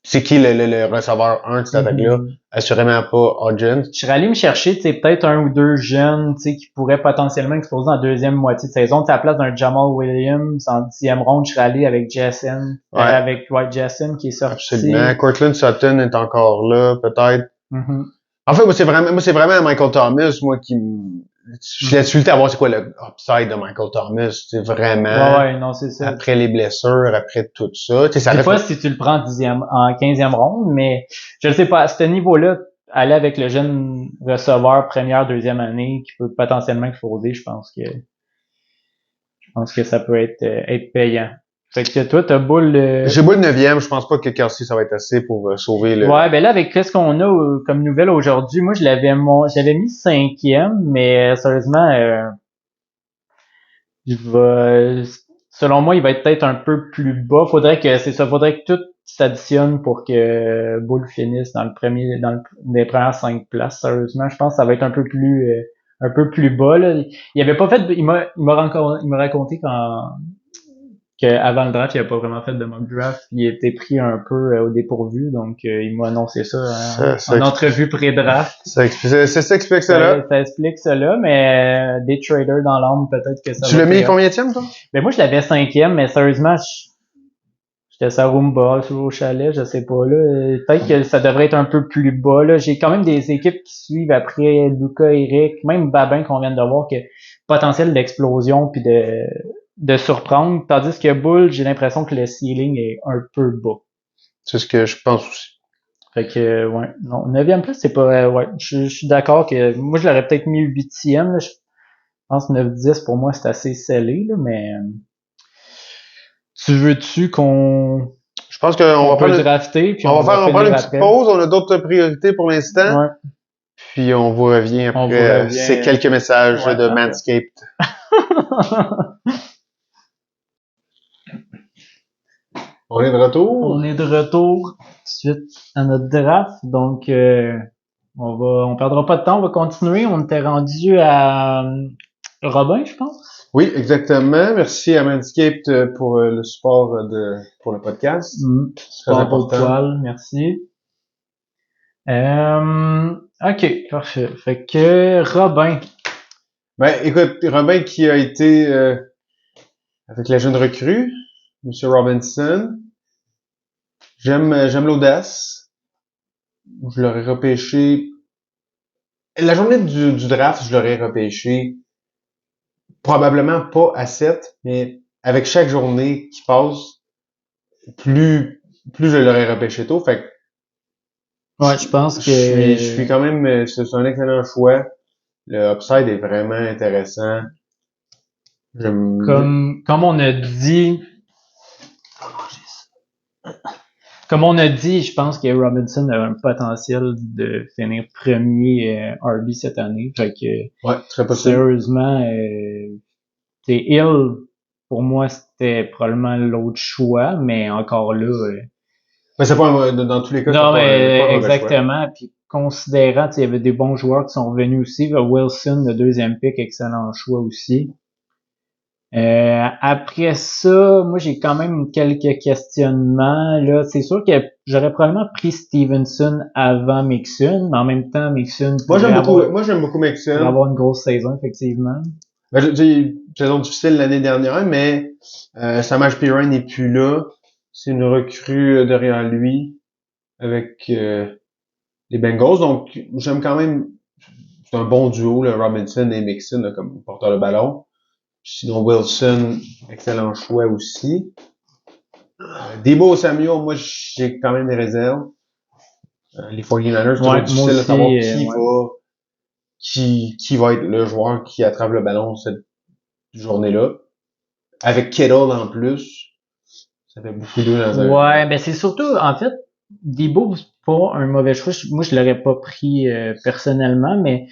c'est qui le receveur 1 de cette attaque-là? Assurément pas Hodgins. Je serais allé me chercher, peut-être un ou deux jeunes, qui pourraient potentiellement exploser en deuxième moitié de saison. À la place d'un Jamal Williams en 10e ronde, je serais allé avec Jason, avec Jason qui est sorti. Absolument. Courtland Sutton est encore là, peut-être. En fait, moi, c'est vraiment Michael Thomas, moi, qui je l'ai insulté à voir c'est quoi le upside de Michael Thomas. C'est vraiment. Ouais, non, c'est ça. Après les blessures, après tout ça. Je sais pas si tu le prends en 15e ronde, mais je ne sais pas, à ce niveau-là, aller avec le jeune receveur première, deuxième année, qui peut potentiellement exploser, je pense que ça peut être payant. Fait que toi, t'as Bull... J'ai Bull 9e, je pense pas que Kelce, ça va être assez pour sauver le... Ouais, ben là, avec qu'est-ce qu'on a comme nouvelle aujourd'hui, moi, j'avais mis 5e, mais sérieusement, selon moi, il va être peut-être un peu plus bas. Faudrait que tout s'additionnent pour que Bull finisse dans les premières 5 places. Sérieusement, je pense que ça va être un peu plus bas, là. Il avait pas fait, il m'a raconté qu'avant le draft, il a pas vraiment fait de mock draft. Il était pris un peu au dépourvu, donc il m'a annoncé ça en entrevue pré-draft. Ça explique cela. Ça explique cela, mais des traders dans l'ombre, peut-être que ça Tu l'as mis combienième, toi? Ben moi, je l'avais 5e, mais sérieusement, j'étais sur Roomba, au chalet, je sais pas, là. Peut-être que ça devrait être un peu plus bas, là. J'ai quand même des équipes qui suivent après Luka, Eric, même Babin qu'on vient de voir, que potentiel d'explosion puis de surprendre. Tandis que Bull, j'ai l'impression que le ceiling est un peu bas. C'est ce que je pense aussi. Fait que, ouais. Non, 9e place, c'est pas, ouais. Je suis d'accord que, moi, je l'aurais peut-être mis 8e, là. Je pense 9-10, pour moi, c'est assez scellé, là, mais, tu veux-tu qu'on... Je pense qu'on va drafter, puis on va prendre une petite pause. On a d'autres priorités pour l'instant. Ouais. Puis on vous revient après ces quelques messages de Manscaped. On est de retour. On est de retour suite à notre draft. Donc, on perdra pas de temps. On va continuer. On était rendu à Robin, je pense. Oui, exactement. Merci à Manscaped pour le support pour le podcast. Très important. Merci. OK, parfait. Fait que Robin. Ben, écoute, Robin qui a été avec la jeune recrue, Monsieur Robinson. J'aime l'audace. Je l'aurais repêché. La journée du draft, je l'aurais repêché probablement pas à 7, mais avec chaque journée qui passe, plus je l'aurais repêché tôt. Fait que ouais, je pense que je suis quand même, c'est un excellent choix. Le upside est vraiment intéressant. Comme on a dit, je pense que Robinson a un potentiel de finir premier RB cette année. Fait que, ouais, très possible. Sérieusement, Hill, pour moi, c'était probablement l'autre choix, mais encore là. Mais c'est pas dans tous les cas. Non, mais exactement. Puis considérant, il y avait des bons joueurs qui sont revenus aussi. Wilson, le 2e pick, excellent choix aussi. Après ça, moi j'ai quand même quelques questionnements. Là, c'est sûr que j'aurais probablement pris Stevenson avant Mixon, mais en même temps, Mixon. Moi j'aime beaucoup Mixon. Pour avoir une grosse saison, effectivement. Ben, j'ai saison difficile l'année dernière, mais Samaje Perine n'est plus là. C'est une recrue derrière lui avec les Bengals. Donc j'aime quand même. C'est un bon duo, là, Robinson et Mixon là, comme porteur de ballon. Sinon, Wilson, excellent choix aussi. Debo Samuel, moi, j'ai quand même des réserves. Les 49ers, c'est toujours difficile de savoir qui va être le joueur qui attrape le ballon cette journée-là. Avec Kittle en plus, ça fait beaucoup d'eux dans un... Ouais, ben c'est surtout, en fait, Debo, c'est pas un mauvais choix. Moi, je l'aurais pas pris personnellement, mais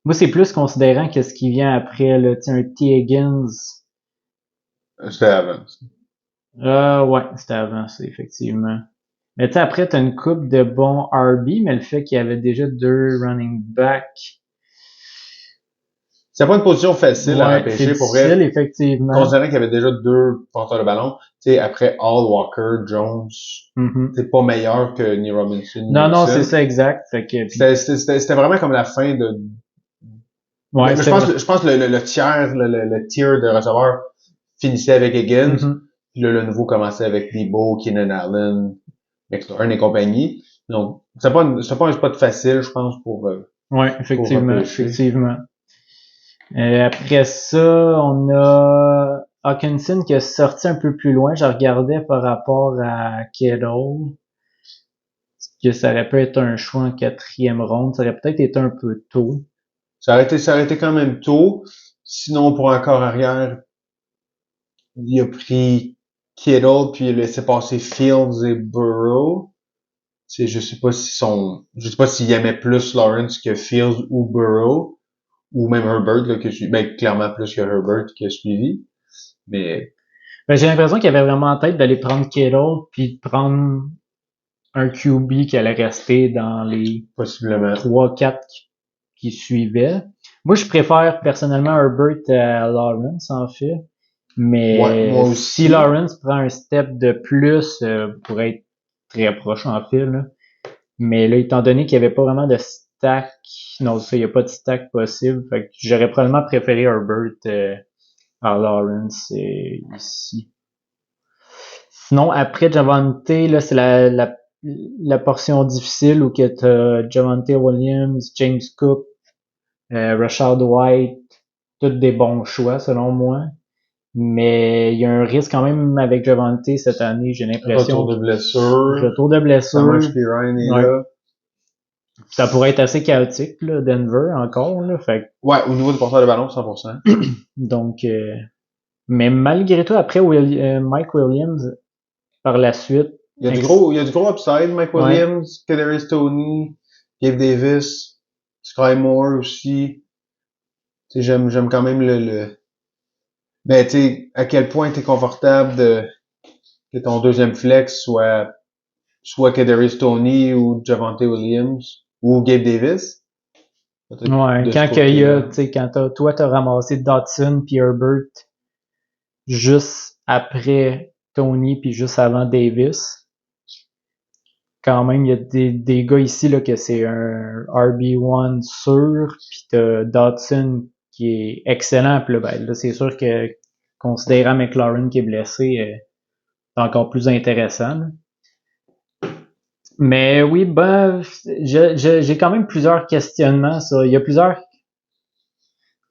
moi, c'est plus considérant que ce qui vient après, là, un T. Higgins. C'était avant. Ouais, c'était avancé, effectivement. Mais tu sais, après, t'as une coupe de bons RB, mais le fait qu'il y avait déjà 2 running backs. C'est pas une position facile à repêcher pour vrai. Effectivement. Considérant qu'il y avait déjà 2 porteurs de ballon, tu sais, après Hall, Walker, Jones, c'est pas meilleur que ni Robinson. Non, c'est ça, exact. Fait que, c'était vraiment comme la fin de... Ouais, je pense que le tiers, le tier de receveurs finissait avec Higgins, puis là, le nouveau commençait avec Debo, Keenan Allen, McLaurin et compagnie. Donc, c'est pas un spot facile, je pense, pour... ouais, effectivement. Après ça, on a Hawkinson qui a sorti un peu plus loin. Je regardais par rapport à Kittle. Que ça aurait pu être un choix en 4e ronde. Ça aurait peut-être été un peu tôt. Ça aurait été quand même tôt. Sinon, pour un corps arrière, il a pris Kittle, puis il a laissé passer Fields et Burrow. Je sais pas s'il aimait plus Lawrence que Fields ou Burrow. Ou même Herbert, là, clairement plus que Herbert qui a suivi. Mais. Ben, j'ai l'impression qu'il avait vraiment en tête d'aller prendre Kittle puis de prendre un QB qui allait rester dans les Possiblement. 3-4 qui suivaient. Moi, je préfère personnellement Herbert à Lawrence, en fait. Mais Ouais, moi aussi. si Lawrence prend un step de plus, pourrait être très proche, en fait, là. Mais là, étant donné qu'il n'y avait pas vraiment de stack, non, ça, il n'y a pas de stack possible. Fait que j'aurais probablement préféré Herbert à Lawrence ici. Sinon, après Javante, là, c'est la portion difficile où que t'as Javante Williams, James Cook, Rashad White, tous des bons choix selon moi. Mais il y a un risque quand même avec Javante cette année, j'ai l'impression. Retour de blessure. Retour de blessure. Samaje Perine est Ouais. là. Ça pourrait être assez chaotique, là, Denver encore, là. Fait que, Ouais, au niveau du porteur de ballon, 100%. donc, mais malgré tout, après Mike Williams, par la suite, Il y a du gros upside. Mike Williams, Kadarius Toney, Gabe Davis, Sky Moore aussi. Tu sais, j'aime quand même ben, tu sais, à quel point t'es confortable que ton deuxième flex soit Kadarius Toney ou Javante Williams ou Gabe Davis. ouais, quand toi t'as ramassé Dotson puis Herbert juste après Tony puis juste avant Davis, quand même il y a des gars ici là que c'est un RB1 sûr, puis t'as Dotson qui est excellent, puis là c'est sûr que considérant McLaurin qui est blessé, c'est encore plus intéressant. Là. Mais oui, ben, j'ai quand même plusieurs questionnements, ça. Il y a plusieurs,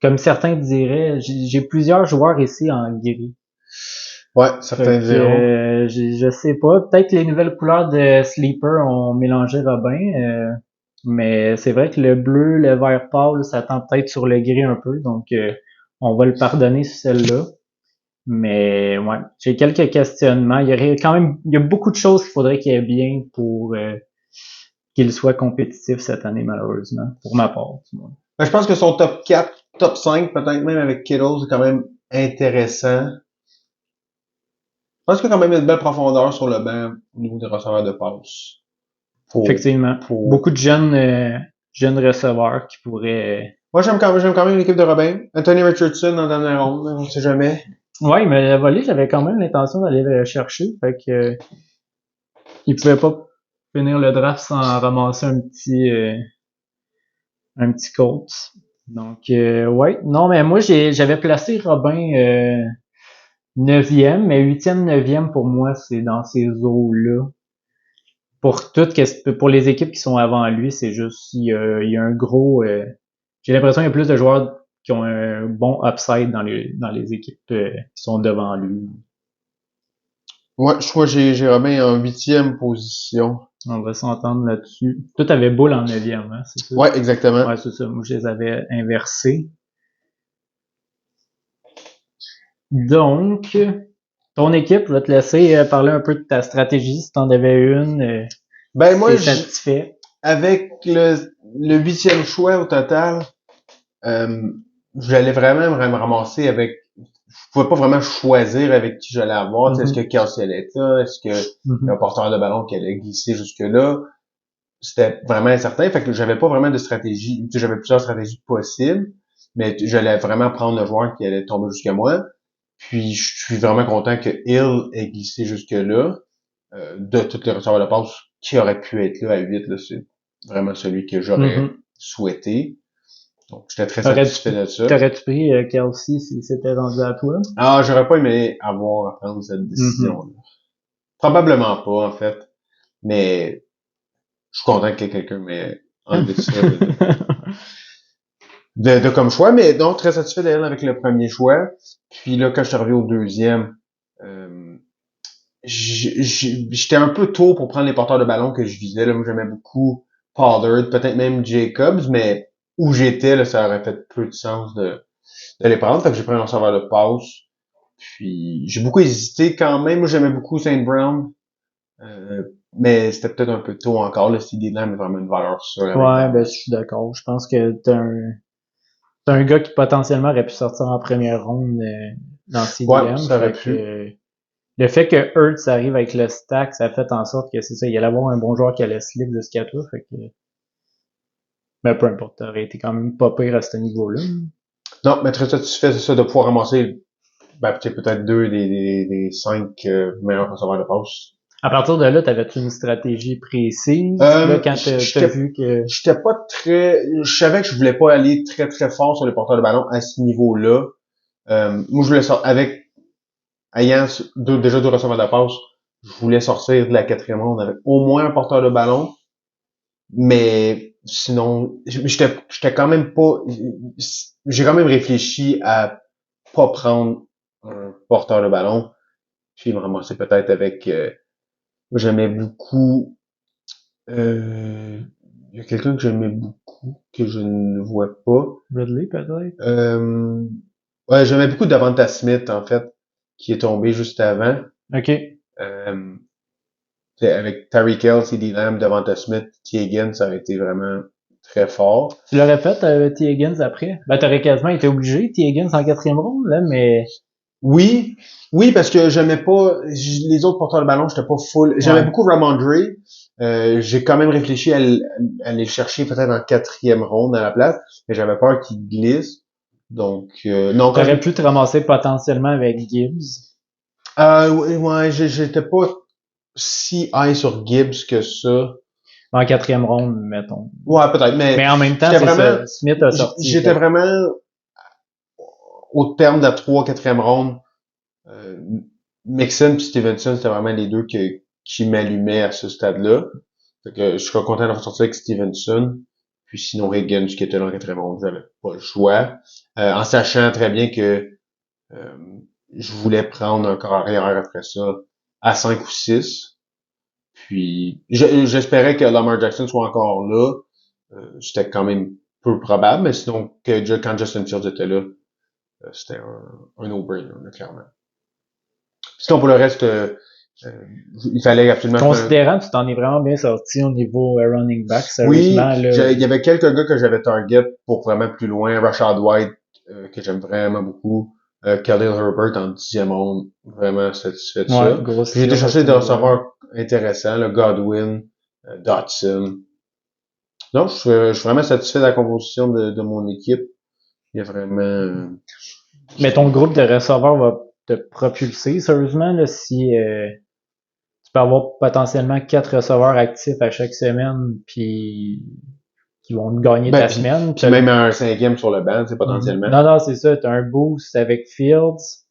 comme certains diraient, j'ai plusieurs joueurs ici en gris. Ouais, certains diront. Je sais pas. Peut-être que les nouvelles couleurs de Sleeper ont mélangé Robin, mais c'est vrai que le bleu, le vert pâle, ça tend peut-être sur le gris un peu, donc on va le pardonner sur celle-là. Mais ouais, j'ai quelques questionnements. Il y a beaucoup de choses qu'il faudrait qu'il y ait bien pour qu'il soit compétitif cette année, malheureusement, pour ma part. Du moins. Ben, je pense que son top 4, top 5, peut-être même avec Kittle, c'est quand même intéressant. Je pense qu'il y a quand même une belle profondeur sur le banc au niveau des receveurs de passe. Effectivement. Beaucoup de jeunes receveurs qui pourraient... Moi, j'aime quand même l'équipe de Robin. Anthony Richardson en dernière ronde, on sait jamais. Ouais, mais la volée, j'avais quand même l'intention d'aller le chercher. Fait que il pouvait pas finir le draft sans ramasser un petit Colts. Donc ouais. Non, mais moi j'avais placé Robin 9e, mais 8e, 9e pour moi, c'est dans ces eaux-là. Pour les équipes qui sont avant lui, c'est juste il y a un gros j'ai l'impression qu'il y a plus de joueurs qui ont un bon upside dans les équipes qui sont devant lui. Ouais, je crois que j'ai Robin en 8e position. On va s'entendre là-dessus. Toi, t'avais Bull en 9e, hein, c'est ça? Ouais, exactement. Ouais, c'est ça. Moi, je les avais inversés. Donc, ton équipe, je vais te laisser parler un peu de ta stratégie, si t'en avais une. Ben, moi, t'es satisfait. Avec le 8e choix au total, j'allais vraiment me ramasser avec... Je pouvais pas vraiment choisir avec qui j'allais avoir. Mm-hmm. Est-ce que Kelsey allait être là? Est-ce que un porteur de ballon qui allait glisser jusque-là? C'était vraiment incertain. Fait que j'avais pas vraiment de stratégie. J'avais plusieurs stratégies possibles, mais j'allais vraiment prendre le joueur qui allait tomber jusqu'à moi. Puis je suis vraiment content que Hill ait glissé jusque-là. De tous les receveurs de passe qui aurait pu être là à 8, là, c'est vraiment celui que j'aurais souhaité. Donc, j'étais très satisfait de ça. T'aurais-tu pris Kelsey si c'était rendu à toi? Ah, j'aurais pas aimé avoir à prendre cette décision-là. Probablement pas, en fait. Mais je suis content que quelqu'un m'ait enlevé ça de comme choix. Mais non, très satisfait d'elle avec le premier choix. Puis là, quand je suis arrivé au deuxième, j'étais un peu tôt pour prendre les porteurs de ballon que je visais. Là, moi, j'aimais beaucoup Pollard, peut-être même Jacobs, mais où j'étais, là, ça aurait fait peu de sens de les prendre. Fait que j'ai pris un receveur de passe. Puis j'ai beaucoup hésité quand même. Moi, j'aimais beaucoup Saint Brown. Mais c'était peut-être un peu tôt encore. Le CD Lamb est vraiment une valeur sûre. Ouais, ben je suis d'accord. Je pense que t'as un gars qui potentiellement aurait pu sortir en première ronde dans CD Lamb. Ça aurait pu. le fait que Hurts arrive avec le stack, ça a fait en sorte que c'est ça, il allait avoir un bon joueur qui allait slip jusqu'à toi, fait que, mais peu importe, t'aurais été quand même pas pire à ce niveau-là. Non, mais très satisfait, c'est ça, de pouvoir ramasser, peut-être 2 des 5 meilleurs receveurs de passe. À partir de là, t'avais-tu une stratégie précise, là, quand t'as vu que... J'étais pas très, je savais que je voulais pas aller très très fort sur les porteurs de ballon à ce niveau-là. Moi, je voulais sortir, ayant déjà 2 receveurs de passe, je voulais sortir de la 4e ronde avec au moins un porteur de ballon. Mais sinon, j'étais quand même pas, j'ai quand même réfléchi à pas prendre un porteur de ballon, puis me ramasser peut-être avec, j'aimais beaucoup, il y a quelqu'un que j'aimais beaucoup, que je ne vois pas. Ridley, peut-être? Ouais, j'aimais beaucoup Devonta Smith, en fait, qui est tombé juste avant. OK. Avec Tyreek Hill, C.D. Lamb, Devonta Smith, T. Higgins, ça aurait été vraiment très fort. Tu l'aurais fait, T. Higgins, après? Ben, t'aurais quasiment été obligé, T. Higgins en 4e ronde, là, mais... Oui, parce que j'aimais pas les autres porteurs de ballon, j'étais pas full. J'aimais beaucoup Ramondre. J'ai quand même réfléchi à aller le chercher peut-être en 4e ronde à la place, mais j'avais peur qu'il glisse. Donc non. T'aurais pu te ramasser potentiellement avec Gibbs. Ouais, j'étais pas si high sur Gibbs que ça. En 4e ronde, mettons. Ouais, peut-être, mais en même temps, c'est ça. Smith a sorti. J'étais vraiment au terme de la 3-4e ronde. Mixon et Stevenson, c'était vraiment les deux qui m'allumaient à ce stade-là. Fait que je suis content d'avoir sorti avec Stevenson. Puis sinon, Higgins, qui était là en 4e ronde, j'avais pas le choix. En sachant très bien que je voulais prendre un corps arrière après ça à 5 ou 6. Puis j'espérais que Lamar Jackson soit encore là. C'était quand même peu probable, mais sinon, quand Justin Fields était là, c'était un no-brainer, clairement. Sinon, pour le reste, il fallait absolument... Considérant que tu t'en es vraiment bien sorti au niveau running back, sérieusement. Oui, il y avait quelques gars que j'avais target pour vraiment plus loin. Rashad White, que j'aime vraiment beaucoup. Khalil Herbert en 10e ronde. Vraiment satisfait de ça. J'ai été chercher des receveurs intéressants, le Godwin, Dotson. Donc, je suis vraiment satisfait de la composition de mon équipe. Il y a vraiment... Mais ton groupe de receveurs va te propulser, sérieusement, là, si tu peux avoir potentiellement 4 receveurs actifs à chaque semaine, puis qui vont gagner ta semaine. Puis même un 5e sur le banc, c'est potentiellement. Non, c'est ça. T'as un boost avec Fields.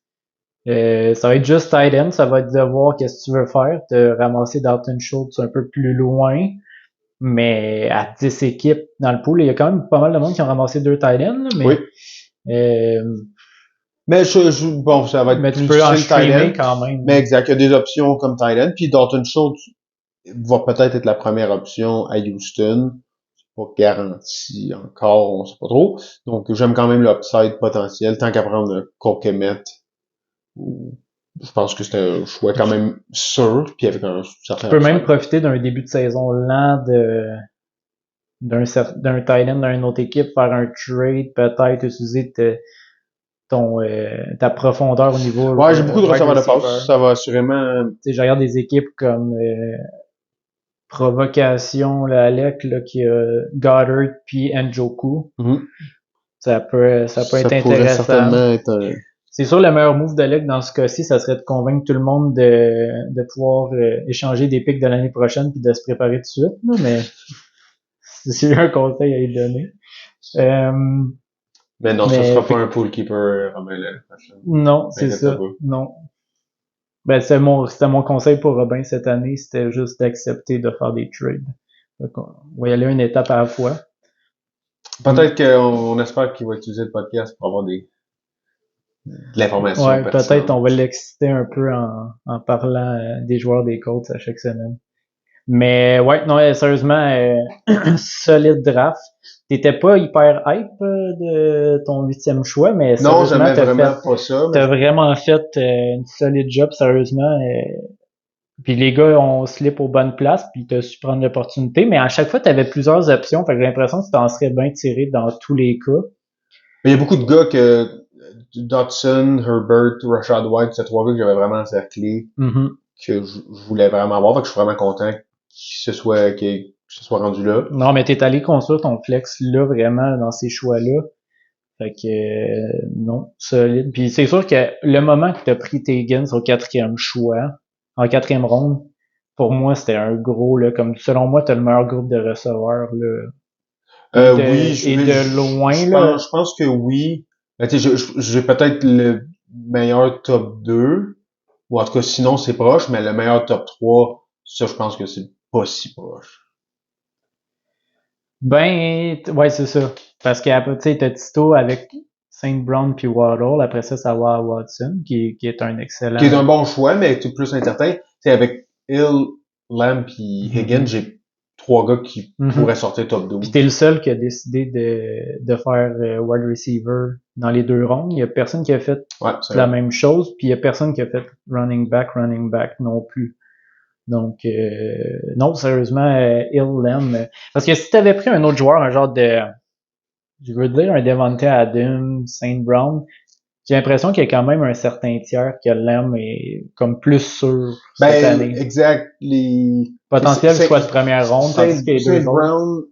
Ça va être juste tight end. Ça va être de voir qu'est-ce que tu veux faire. Te ramasser Dalton Schultz un peu plus loin. Mais à 10 équipes dans le pool, il y a quand même pas mal de monde qui ont ramassé 2 tight ends. Là, mais, oui. Mais bon, ça va être mais plus tu peux en streamer quand même. Mais exact, il y a des options comme tight end. Puis Dalton Schultz va peut-être être la première option à Houston. Pas garanti encore, on sait pas trop. Donc, j'aime quand même l'upside potentiel, tant qu'à prendre Coquemet. Je pense que c'est un choix quand même sûr, puis avec un certain... Tu peux même profiter d'un début de saison lent d'un tight end d'une autre équipe, faire un trade, peut-être utiliser ta profondeur au niveau... Ouais, j'ai beaucoup de receveurs de passe, ça va assurément... Tu sais, je regarde des équipes comme... Provocation, là, Alec, là, qui a Goddard puis Njoku. Ça peut être intéressant. Certainement être C'est sûr, le meilleur move d'Alec dans ce cas-ci, ça serait de convaincre tout le monde de pouvoir échanger des pics de l'année prochaine puis de se préparer tout de suite, là, mais c'est un conseil à lui donner. Mais non, ça sera pas un pool keeper, Robin, l'année prochaine. Non, c'est ça. Non. Ben, c'était mon conseil pour Robin cette année, c'était juste d'accepter de faire des trades. Donc, on va y aller une étape à la fois. Peut-être qu'on espère qu'il va utiliser le podcast pour avoir de l'information. Ouais, peut-être on va l'exciter un peu en parlant des joueurs des Colts à chaque semaine. Mais ouais, non, sérieusement, solide draft. T'étais pas hyper hype de ton 8e choix, mais non, j'aimais vraiment pas ça. T'as vraiment fait une solide job, sérieusement. Puis les gars ont slip aux bonnes places, puis t'as su prendre l'opportunité. Mais à chaque fois, t'avais plusieurs options. Fait que j'ai l'impression que tu t'en serais bien tiré dans tous les cas. Mais il y a beaucoup de gars Dotson, Herbert, Rashad White, ces trois gars que j'avais vraiment encerclés, Mhm. que je voulais vraiment avoir. Fait que je suis vraiment content que ce soit rendu là. Non, mais t'es allé construire ton flex là, vraiment, dans ces choix-là. Fait que, non, solide. Puis c'est sûr que le moment que t'as pris tes Higgins au quatrième choix, en quatrième ronde, pour moi, c'était un gros, là, comme, selon moi, t'as le meilleur groupe de receveurs, là. Oui, Et de loin, là. je pense que oui. Ben, tu sais, j'ai peut-être le meilleur top 2, ou en tout cas, sinon c'est proche, mais le meilleur top 3, ça, je pense que c'est pas si proche. Ben, ouais, c'est ça. Parce qu'après, tu sais, t'as Tito avec Saint Brown puis Waddle. Après ça va à Watson, qui est un Qui est excellent. un bon choix, mais tout plus incertain. C'est avec Hill, Lamb puis Higgins, Mhm. j'ai trois gars qui Mhm. pourraient sortir top Puis 12. t'es le seul qui a décidé de faire wide receiver dans les deux rondes. Il y a personne qui a fait Ouais, c'est la vrai. même chose, puis il y a personne qui a fait running back non plus. Donc, non, sérieusement, Hill, Lamb. Parce que si t'avais pris un autre joueur, un genre de, je veux dire, un Devontae Adams, Saint Brown, j'ai l'impression qu'il y a quand même un certain tiers que Lamb est comme plus sûr cette Ben, année. exact. Potentiel choix de première ronde, tandis que les Saint deux autres. Brown,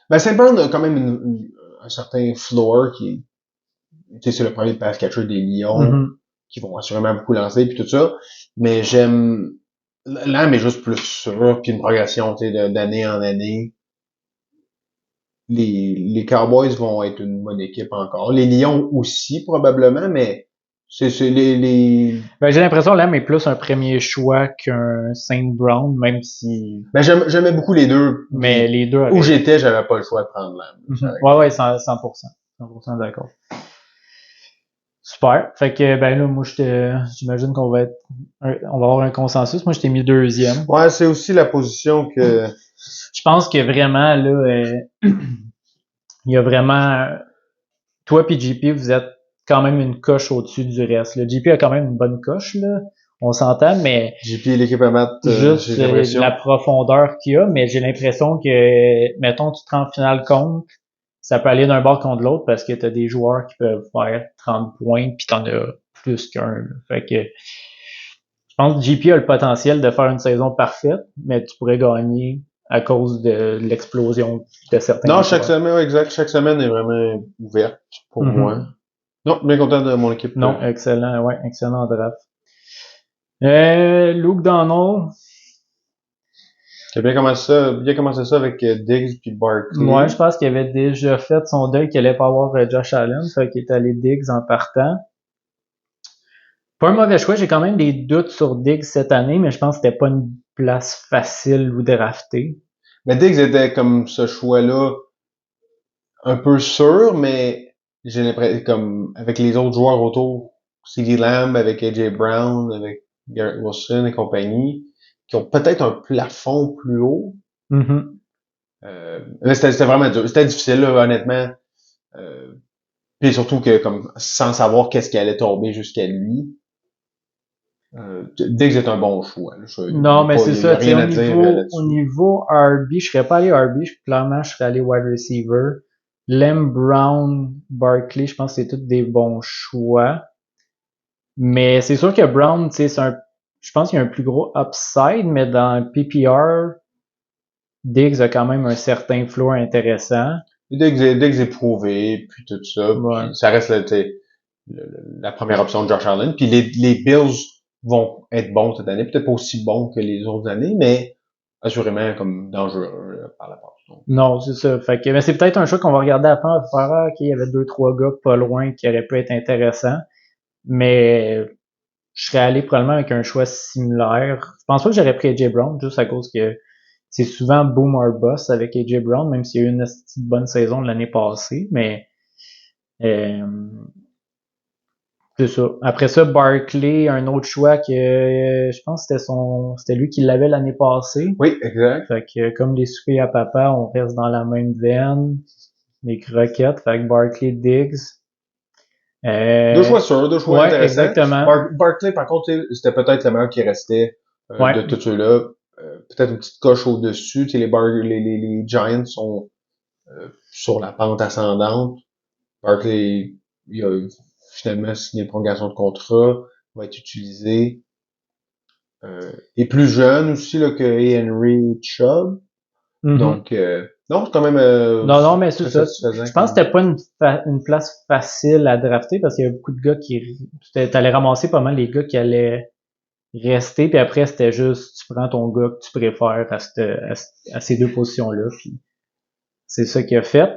ben, Saint Brown a quand même un certain floor tu sais, c'est le premier pass catcher des Lions, Mhm. qui vont assurément beaucoup lancer puis tout ça. Mais Lamb est juste plus sûr, puis une progression, tu sais, d'année en année. Les Cowboys vont être une bonne équipe encore. Les Lions aussi, probablement, mais c'est les... Ben, j'ai l'impression que Lamb est plus un premier choix qu'un Saint Brown, même si, Ben, j'aimais beaucoup les deux, mais puis les deux où avaient. j'étais, j'avais pas le choix de prendre Lamb. Ça Mhm. aurait Ouais, été... ouais, 100%. 100% d'accord. Super. Fait que, ben là, moi, j'imagine on va avoir un consensus. Moi, je t'ai mis deuxième. Ouais, c'est aussi la position que... Je pense que vraiment, là, il y a vraiment, toi puis JP, vous êtes quand même une coche au-dessus du reste. Le JP a quand même une bonne coche, là. On s'entend, mais JP et l'équipe à Matt, j'ai juste la l'impression. profondeur qu'il y a, mais j'ai l'impression que, mettons, tu te rends en finale contre, ça peut aller d'un bord contre l'autre parce que t'as des joueurs qui peuvent faire 30 points puis t'en as plus qu'un, là. Fait que, je pense que JP a le potentiel de faire une saison parfaite, mais tu pourrais gagner à cause de l'explosion de certains Non, chaque joueurs. semaine, ouais, exact. Chaque semaine est vraiment ouverte pour moi. Mhm. Non, bien content de mon équipe. Non, excellent, ouais, excellent draft. Luke Donald, J'ai bien commencé ça avec Diggs puis moi, je Barkley. pense qu'il avait déjà fait son deuil qu'il allait pas avoir Josh Allen, fait qu'il est allé Diggs en partant. Pas un mauvais choix, j'ai quand même des doutes sur Diggs cette année, mais je pense que c'était pas une place facile où drafter. Mais Diggs était comme ce choix-là un peu sûr, mais j'ai l'impression comme avec les autres joueurs autour, CeeDee Lamb, avec AJ Brown, avec Garrett Wilson et compagnie, qui ont peut-être un plafond plus haut. Mhm. Mais c'était vraiment dur. C'était difficile, là, honnêtement. Euh, Puis surtout que comme sans savoir qu'est-ce qui allait tomber jusqu'à lui. Diggs est un bon choix. Là. Non, mais c'est Il y ça, a tu sais, rien à dire au là-dessus. niveau RB, je serais pas allé RB, clairement, je serais allé wide receiver. Lem Brown, Barkley, je pense que c'est tous des bons choix. Mais c'est sûr que Brown, tu sais, je pense qu'il y a un plus gros upside, mais dans PPR, Diggs a quand même un certain floor intéressant. Diggs est prouvé, puis tout ça. Ouais. Puis ça reste là, tu sais, la première option de Josh Allen. Puis les Bills vont être bons cette année. Peut-être pas aussi bons que les autres années, mais assurément comme dangereux là, par la porte. Donc, Non, c'est ça. Fait que, mais c'est peut-être un choix qu'on va regarder après, on va faire, ah, ok, il y avait deux, trois gars pas loin qui auraient pu être intéressants. Mais je serais allé probablement avec un choix similaire. Je pense pas que j'aurais pris AJ Brown, juste à cause que c'est souvent boom or bust avec AJ Brown, même s'il y a eu une bonne saison de l'année passée, mais euh, c'est ça. Après ça, Barkley, un autre choix que je pense que c'était lui qui l'avait l'année passée. oui, exact. Fait que comme les soupers à papa, on reste dans la même veine, les croquettes. Fait que Barkley, Diggs. Deux Euh, choix sûrs, deux choix ouais, intéressants. exactement. Barkley, par contre, c'était peut-être le meilleur qui restait Ouais. de tous ceux-là. Peut-être une petite coche au-dessus. Tu sais, les Giants sont sur la pente ascendante. Barkley, il a finalement signer une prolongation de contrat, va être utilisé. Et plus jeune aussi là, que Henry Chubb. Mhm. Donc, non, c'est quand même non, mais c'est très ça. satisfaisant. Je pense que c'était pas une place facile à drafter parce qu'il y a beaucoup de gars t'allais ramasser pas mal les gars qui allaient rester, puis après, c'était juste, tu prends ton gars que tu préfères à ces deux positions-là, puis c'est ça qu'il a fait.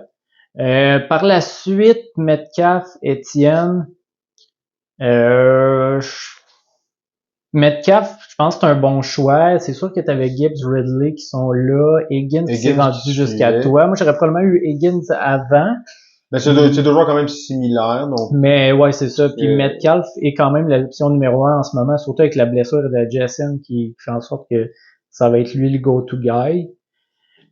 Par la suite, Metcalf, Etienne, euh, Metcalf, je pense que c'est un bon choix. C'est sûr que tu avais Gibbs, Ridley qui sont là. Higgins qui s'est rendu jusqu'à toi. Moi, j'aurais probablement eu Higgins avant. Mais c'est deux joueurs quand même similaires. Donc, mais ouais, c'est ça. Puis Metcalf est quand même l'option numéro 1 en ce moment, surtout avec la blessure de Jessen qui fait en sorte que ça va être lui le go-to guy.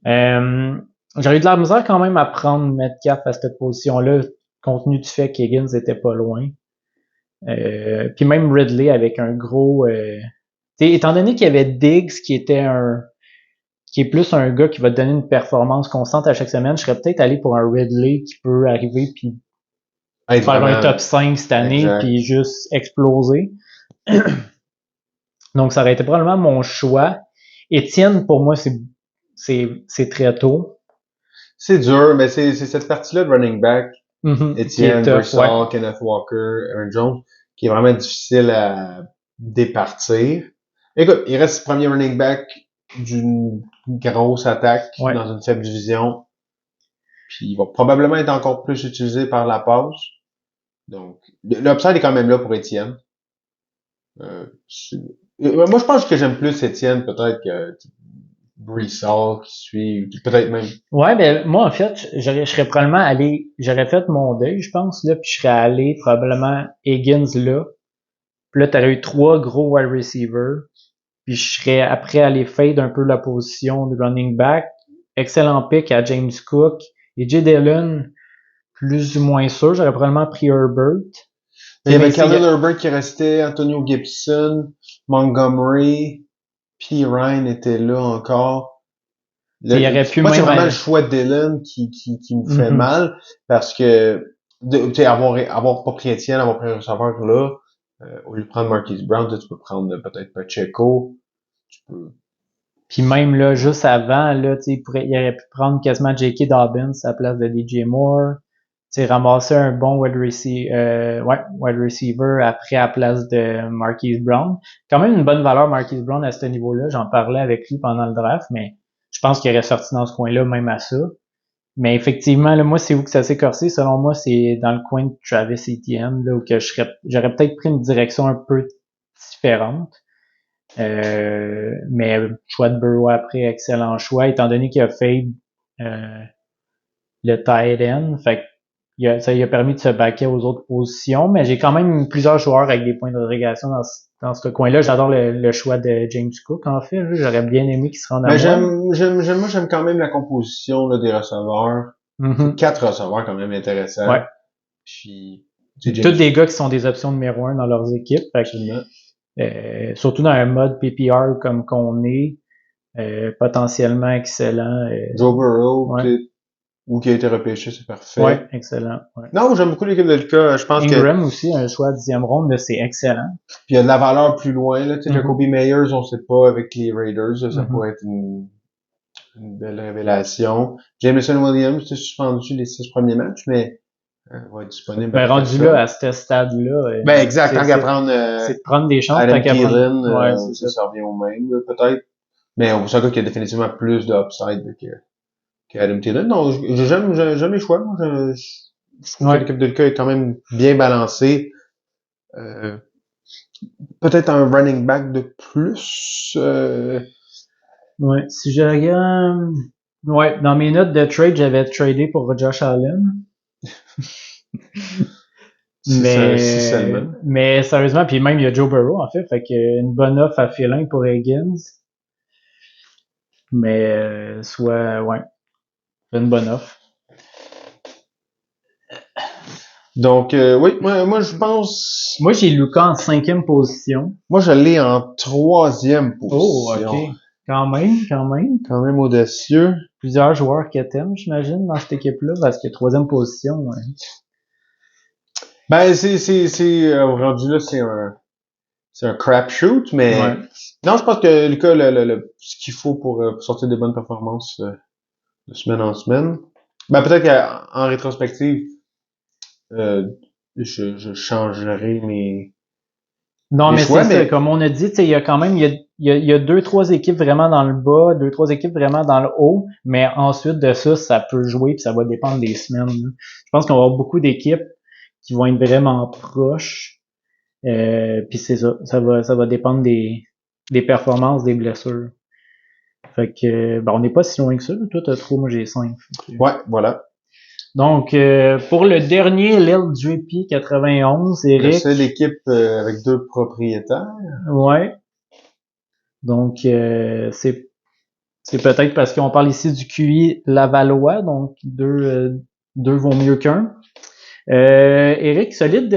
J'aurais eu de la misère quand même à prendre Metcalf à cette position-là, compte tenu du fait qu'Higgins était pas loin. Puis même Ridley avec un gros... étant donné qu'il y avait Diggs qui est plus un gars qui va te donner une performance constante à chaque semaine, je serais peut-être allé pour un Ridley qui peut arriver puis faire un top 5 cette année puis juste exploser. Donc ça aurait été probablement mon choix. Etienne, pour moi, c'est très tôt. C'est dur, mais c'est cette partie-là de running back. Etienne, Versal, Kenneth Walker, Aaron Jones, qui est vraiment difficile à départir. Écoute, il reste premier running back d'une grosse attaque dans une faible division. Puis il va probablement être encore plus utilisé par la passe. Donc, l'upside est quand même là pour Etienne. Moi, je pense que j'aime plus Etienne peut-être que Brees Hall qui suit, peut-être même. Ouais, ben moi en fait, je serais probablement allé, j'aurais fait mon deuil, je pense, là, puis je serais allé probablement Higgins là. Puis là, t'aurais eu 3 gros wide receivers. Puis je serais après allé fade un peu la position de running back. Excellent pick à James Cook. Et J. Dillon, plus ou moins sûr, j'aurais probablement pris Herbert. Il y avait Khalil Herbert qui restait, Antonio Gibson, Montgomery, P. Ryan était là encore. Il y aurait pu moi, c'est vraiment le choix de Dillon qui me fait mal parce que avoir pas pris Etienne, avoir pris un receveur là, au lieu de prendre Marquise Brown, tu peux prendre peut-être Pacheco. Tu peux. Puis même là, juste avant, là, il aurait pu prendre quasiment J.K. Dobbins à la place de DJ Moore. Ramasser un bon wide receiver après à la place de Marquise Brown. Quand même une bonne valeur Marquise Brown à ce niveau-là. J'en parlais avec lui pendant le draft, mais je pense qu'il aurait sorti dans ce coin-là même à ça. Mais effectivement, là, moi, c'est où que ça s'est corsé. Selon moi, c'est dans le coin de Travis Etienne, là, où que j'aurais peut-être pris une direction un peu différente. Mais choix de Burrow après, excellent choix, étant donné qu'il a fait le tight end. Fait que ça lui a permis de se backer aux autres positions, mais j'ai quand même plusieurs joueurs avec des points de relégation dans ce coin-là. J'adore le choix de James Cook, en fait. J'aurais bien aimé qu'il se rende à moi. J'aime quand même la composition là, des receveurs. 4 receveurs quand même intéressants. Ouais. Puis, tous des gars qui sont des options numéro 1 dans leurs équipes. Surtout dans un mode PPR comme qu'on est, potentiellement excellent. Joe Burrow, ou qui a été repêché, c'est parfait. Ouais, excellent. Ouais. Non, j'aime beaucoup l'équipe de Lucas. Je pense Ingram aussi, un choix de 10e ronde, là, c'est excellent. Puis il y a de la valeur plus loin, là. Tu sais, Jacoby Meyers, on sait pas avec les Raiders, ça pourrait être une belle révélation. Jameson Williams, c'est suspendu les 6 premiers matchs, mais va être disponible. Ben, rendu là, à ce stade-là. Ben, exact, tant qu'à prendre, c'est de prendre des chances, Adam Thielen, ça revient au même, peut-être. Mais on sait qu'il y a définitivement plus d'upside que Adam Thielen. Non, j'aime les choix. Moi, je trouve que l'équipe de Lucas est quand même bien balancée. Peut-être un running back de plus. Ouais, si je regarde... Ouais, dans mes notes de trade, j'avais tradé pour Josh Allen. mais sérieusement, puis même il y a Joe Burrow en fait une bonne offre à Félin pour Higgins. Mais une bonne offre. Donc oui, moi je pense. Moi j'ai Luka en 5e position. Moi je l'ai en 3e position. Oh, ok. Quand même audacieux. Plusieurs joueurs que t'aimes, j'imagine, dans cette équipe-là, parce que 3e position. Ouais. Ben, rendu là, c'est un crapshoot, mais Ouais. non, je pense que Lucas, ce qu'il faut pour sortir des bonnes performances de semaine en semaine. Ben, peut-être qu'en rétrospective, euh, je changerai Non, mes mais c'est choix, ça. mais Comme on a dit, tu sais, il y a quand même, il y a deux, trois équipes vraiment dans le bas, deux, trois équipes vraiment dans le haut, mais ensuite de ça, ça peut jouer puis ça va dépendre des semaines, là. Je pense qu'on va avoir beaucoup d'équipes qui vont être vraiment proches. Puis c'est ça. Ça va dépendre des performances, des blessures. Fait que, ben, on n'est pas si loin que ça. Toi, t'as 3, moi j'ai 5. ouais, voilà. Donc, pour le dernier, l'LJP 91, La Eric. seule équipe avec 2 propriétaires. Ouais. Donc, c'est peut-être parce qu'on parle ici du QI Lavallois, donc deux vaut mieux qu'un. Eric, solide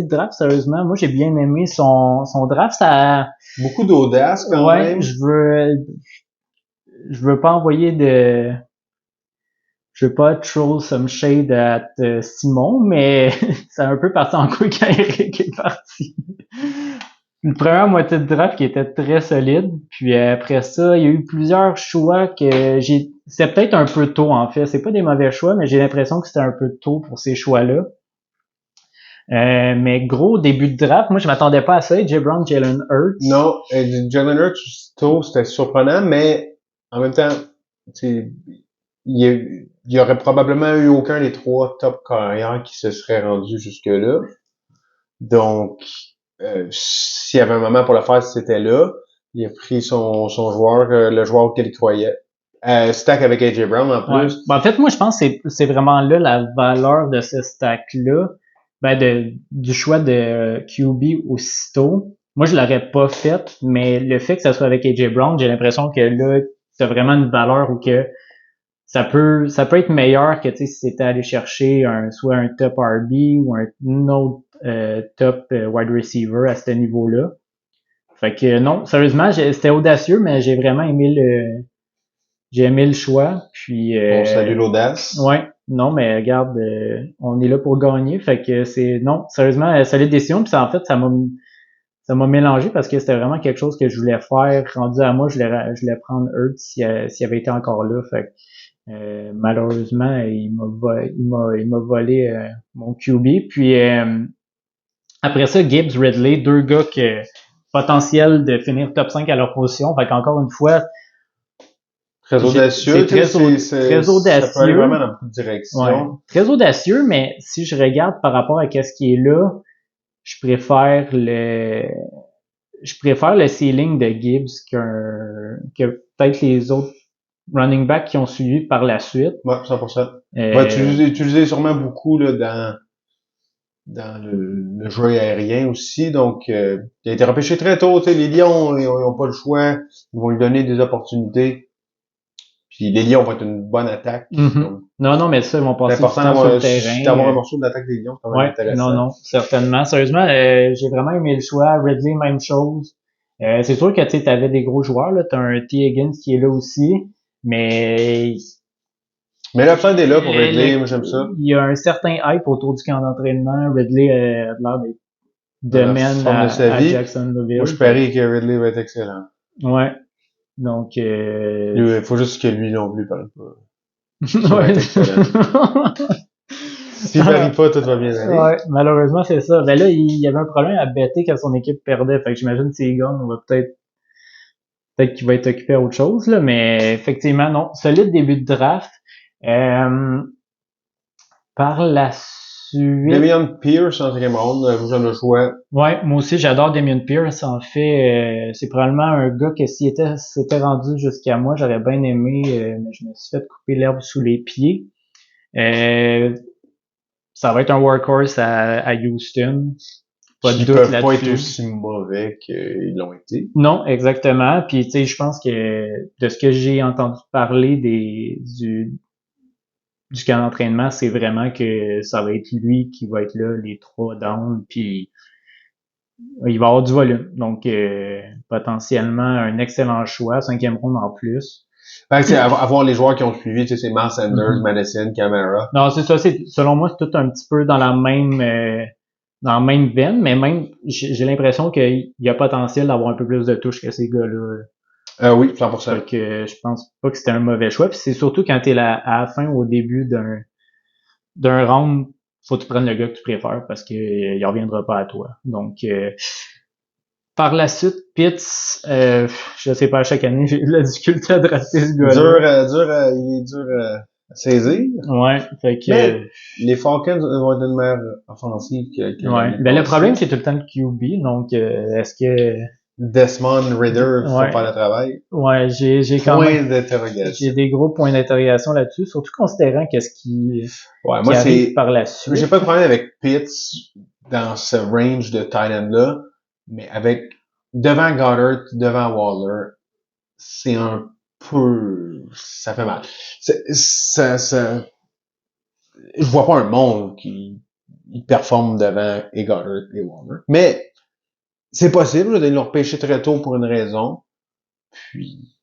draft, sérieusement. Moi, j'ai bien aimé son draft. Ça, Beaucoup d'audace quand ouais, même. je veux pas envoyer je veux pas troll some shade à Simon, mais c'est un peu parti en couille quand Eric est parti. Une première moitié de draft qui était très solide. Puis après ça, il y a eu plusieurs choix que c'était peut-être un peu tôt en fait. C'est pas des mauvais choix, mais j'ai l'impression que c'était un peu tôt pour ces choix-là. Mais gros début de draft, moi je m'attendais pas à ça. AJ Brown, Jalen Hurts. Non, Jalen Hurts, tôt, c'était surprenant, mais en même temps, tu sais, il y aurait probablement eu aucun des 3 top carrières qui se seraient rendus jusque-là. Donc, s'il y avait un moment pour le faire, c'était là. Il a pris son joueur, le joueur auquel il croyait. Stack avec AJ Brown en Ouais. plus. Ben, en fait, moi je pense que c'est vraiment là la valeur de ce stack-là. Ben du choix de QB aussitôt. Moi, je l'aurais pas fait, mais le fait que ça soit avec AJ Brown, j'ai l'impression que là, c'est vraiment une valeur où que ça peut être meilleur que tu sais si c'était aller chercher soit un top RB ou un autre top wide receiver à ce niveau-là. Fait que non, sérieusement, c'était audacieux, mais j'ai aimé le choix. Puis On salue l'audace. ouais, non, mais regarde, on est là pour gagner. Fait que c'est non, sérieusement, solide décision. Puis ça, en fait, ça m'a mélangé parce que c'était vraiment quelque chose que je voulais faire. Rendu à moi, je voulais prendre Hurts s'il avait été encore là. Fait que malheureusement, il m'a volé mon QB. Puis après ça, Gibbs, Ridley, deux gars qui potentiel de finir top 5 à leur position. Fait qu'encore une fois, Très audacieux. très audacieux. Ça peut aller vraiment dans beaucoup de directions. Ouais, très audacieux, mais si je regarde par rapport à ce qui est là, je préfère le ceiling de Gibbs que peut-être les autres running backs qui ont suivi par la suite. Ouais, 100%. Va utiliser sûrement beaucoup là, dans le jeu aérien aussi. Donc, il a été repêché très tôt. Les Lions, ils ont pas le choix. Ils vont lui donner des opportunités. Puis les Lions vont être une bonne attaque. Donc, non, mais ça, ils vont passer du temps sur le terrain. D'avoir un morceau d'attaque des Lions, c'est quand même intéressant. Non, certainement. Sérieusement, j'ai vraiment aimé le choix. Ridley, même chose. C'est sûr que tu avais des gros joueurs. Là. T'as un T. Higgins qui est là aussi. Mais l'upside est là pour Ridley, moi j'aime ça. Il y a un certain hype autour du camp d'entraînement. Ridley a l'air d'être domaine à Jacksonville. Moi je parie que Ridley va être excellent. Ouais. Donc il faut juste que lui non plus parle pas. Ouais. S'il parie pas, tout va bien aller. Ouais, malheureusement c'est ça. Ben là, il y avait un problème à bêter quand son équipe perdait. Fait que j'imagine que s'il gagne, on va peut-être qu'il va être occupé à autre chose, là, mais effectivement, non. Solide début de draft. Par la suite. Damian Pierce en 5e ronde, vous en le choix. Ouais, moi aussi j'adore Damian Pierce. En fait, c'est probablement un gars que s'était rendu jusqu'à moi, j'aurais bien aimé, mais je me suis fait couper l'herbe sous les pieds. Ça va être un workhorse à Houston. Pas de doute là-dessus. Ils peuvent pas être aussi mauvais qu'ils l'ont été. Non, exactement. Puis tu sais, je pense que de ce que j'ai entendu parler du camp d'entraînement, c'est vraiment que ça va être lui qui va être là, les 3 downs, puis il va avoir du volume. Donc, potentiellement, un excellent choix, 5e ronde en plus. Fait que c'est avoir les joueurs qui ont suivi, tu sais, c'est Miles Sanders, Madison, Camara. Non, c'est ça, selon moi, c'est tout un petit peu dans la même dans la même veine, mais même, j'ai l'impression qu'il y a potentiel d'avoir un peu plus de touches que ces gars-là. Oui, 100%. Fait que je pense pas que c'était un mauvais choix. Puis c'est surtout quand t'es à la fin, au début d'un round, faut que tu prennes le gars que tu préfères parce que il reviendra pas à toi. Donc par la suite, Pitts, je sais pas, à chaque année, j'ai eu de la difficulté à drafter ce gars-là. Il est dur à saisir. Ouais, fait que Mais les Falcons vont être une meilleure offensive que ouais. l'année Ben le passée. problème c'est tout le temps le QB, donc est-ce que Desmond Ridder faut ouais, faire le travail. ouais, j'ai quand Point même d'interrogation. j'ai des gros points d'interrogation là-dessus, surtout considérant qu'est-ce Ouais, qui moi arrive par la j'ai suite. pas de problème avec Pitts dans ce range de tight end là, mais avec devant Goddard, devant Waller, c'est un peu, ça fait mal. Je vois pas un monde qui il performe devant et Goddard et Waller. Mais c'est possible de leur pêcher très tôt pour une raison. Puis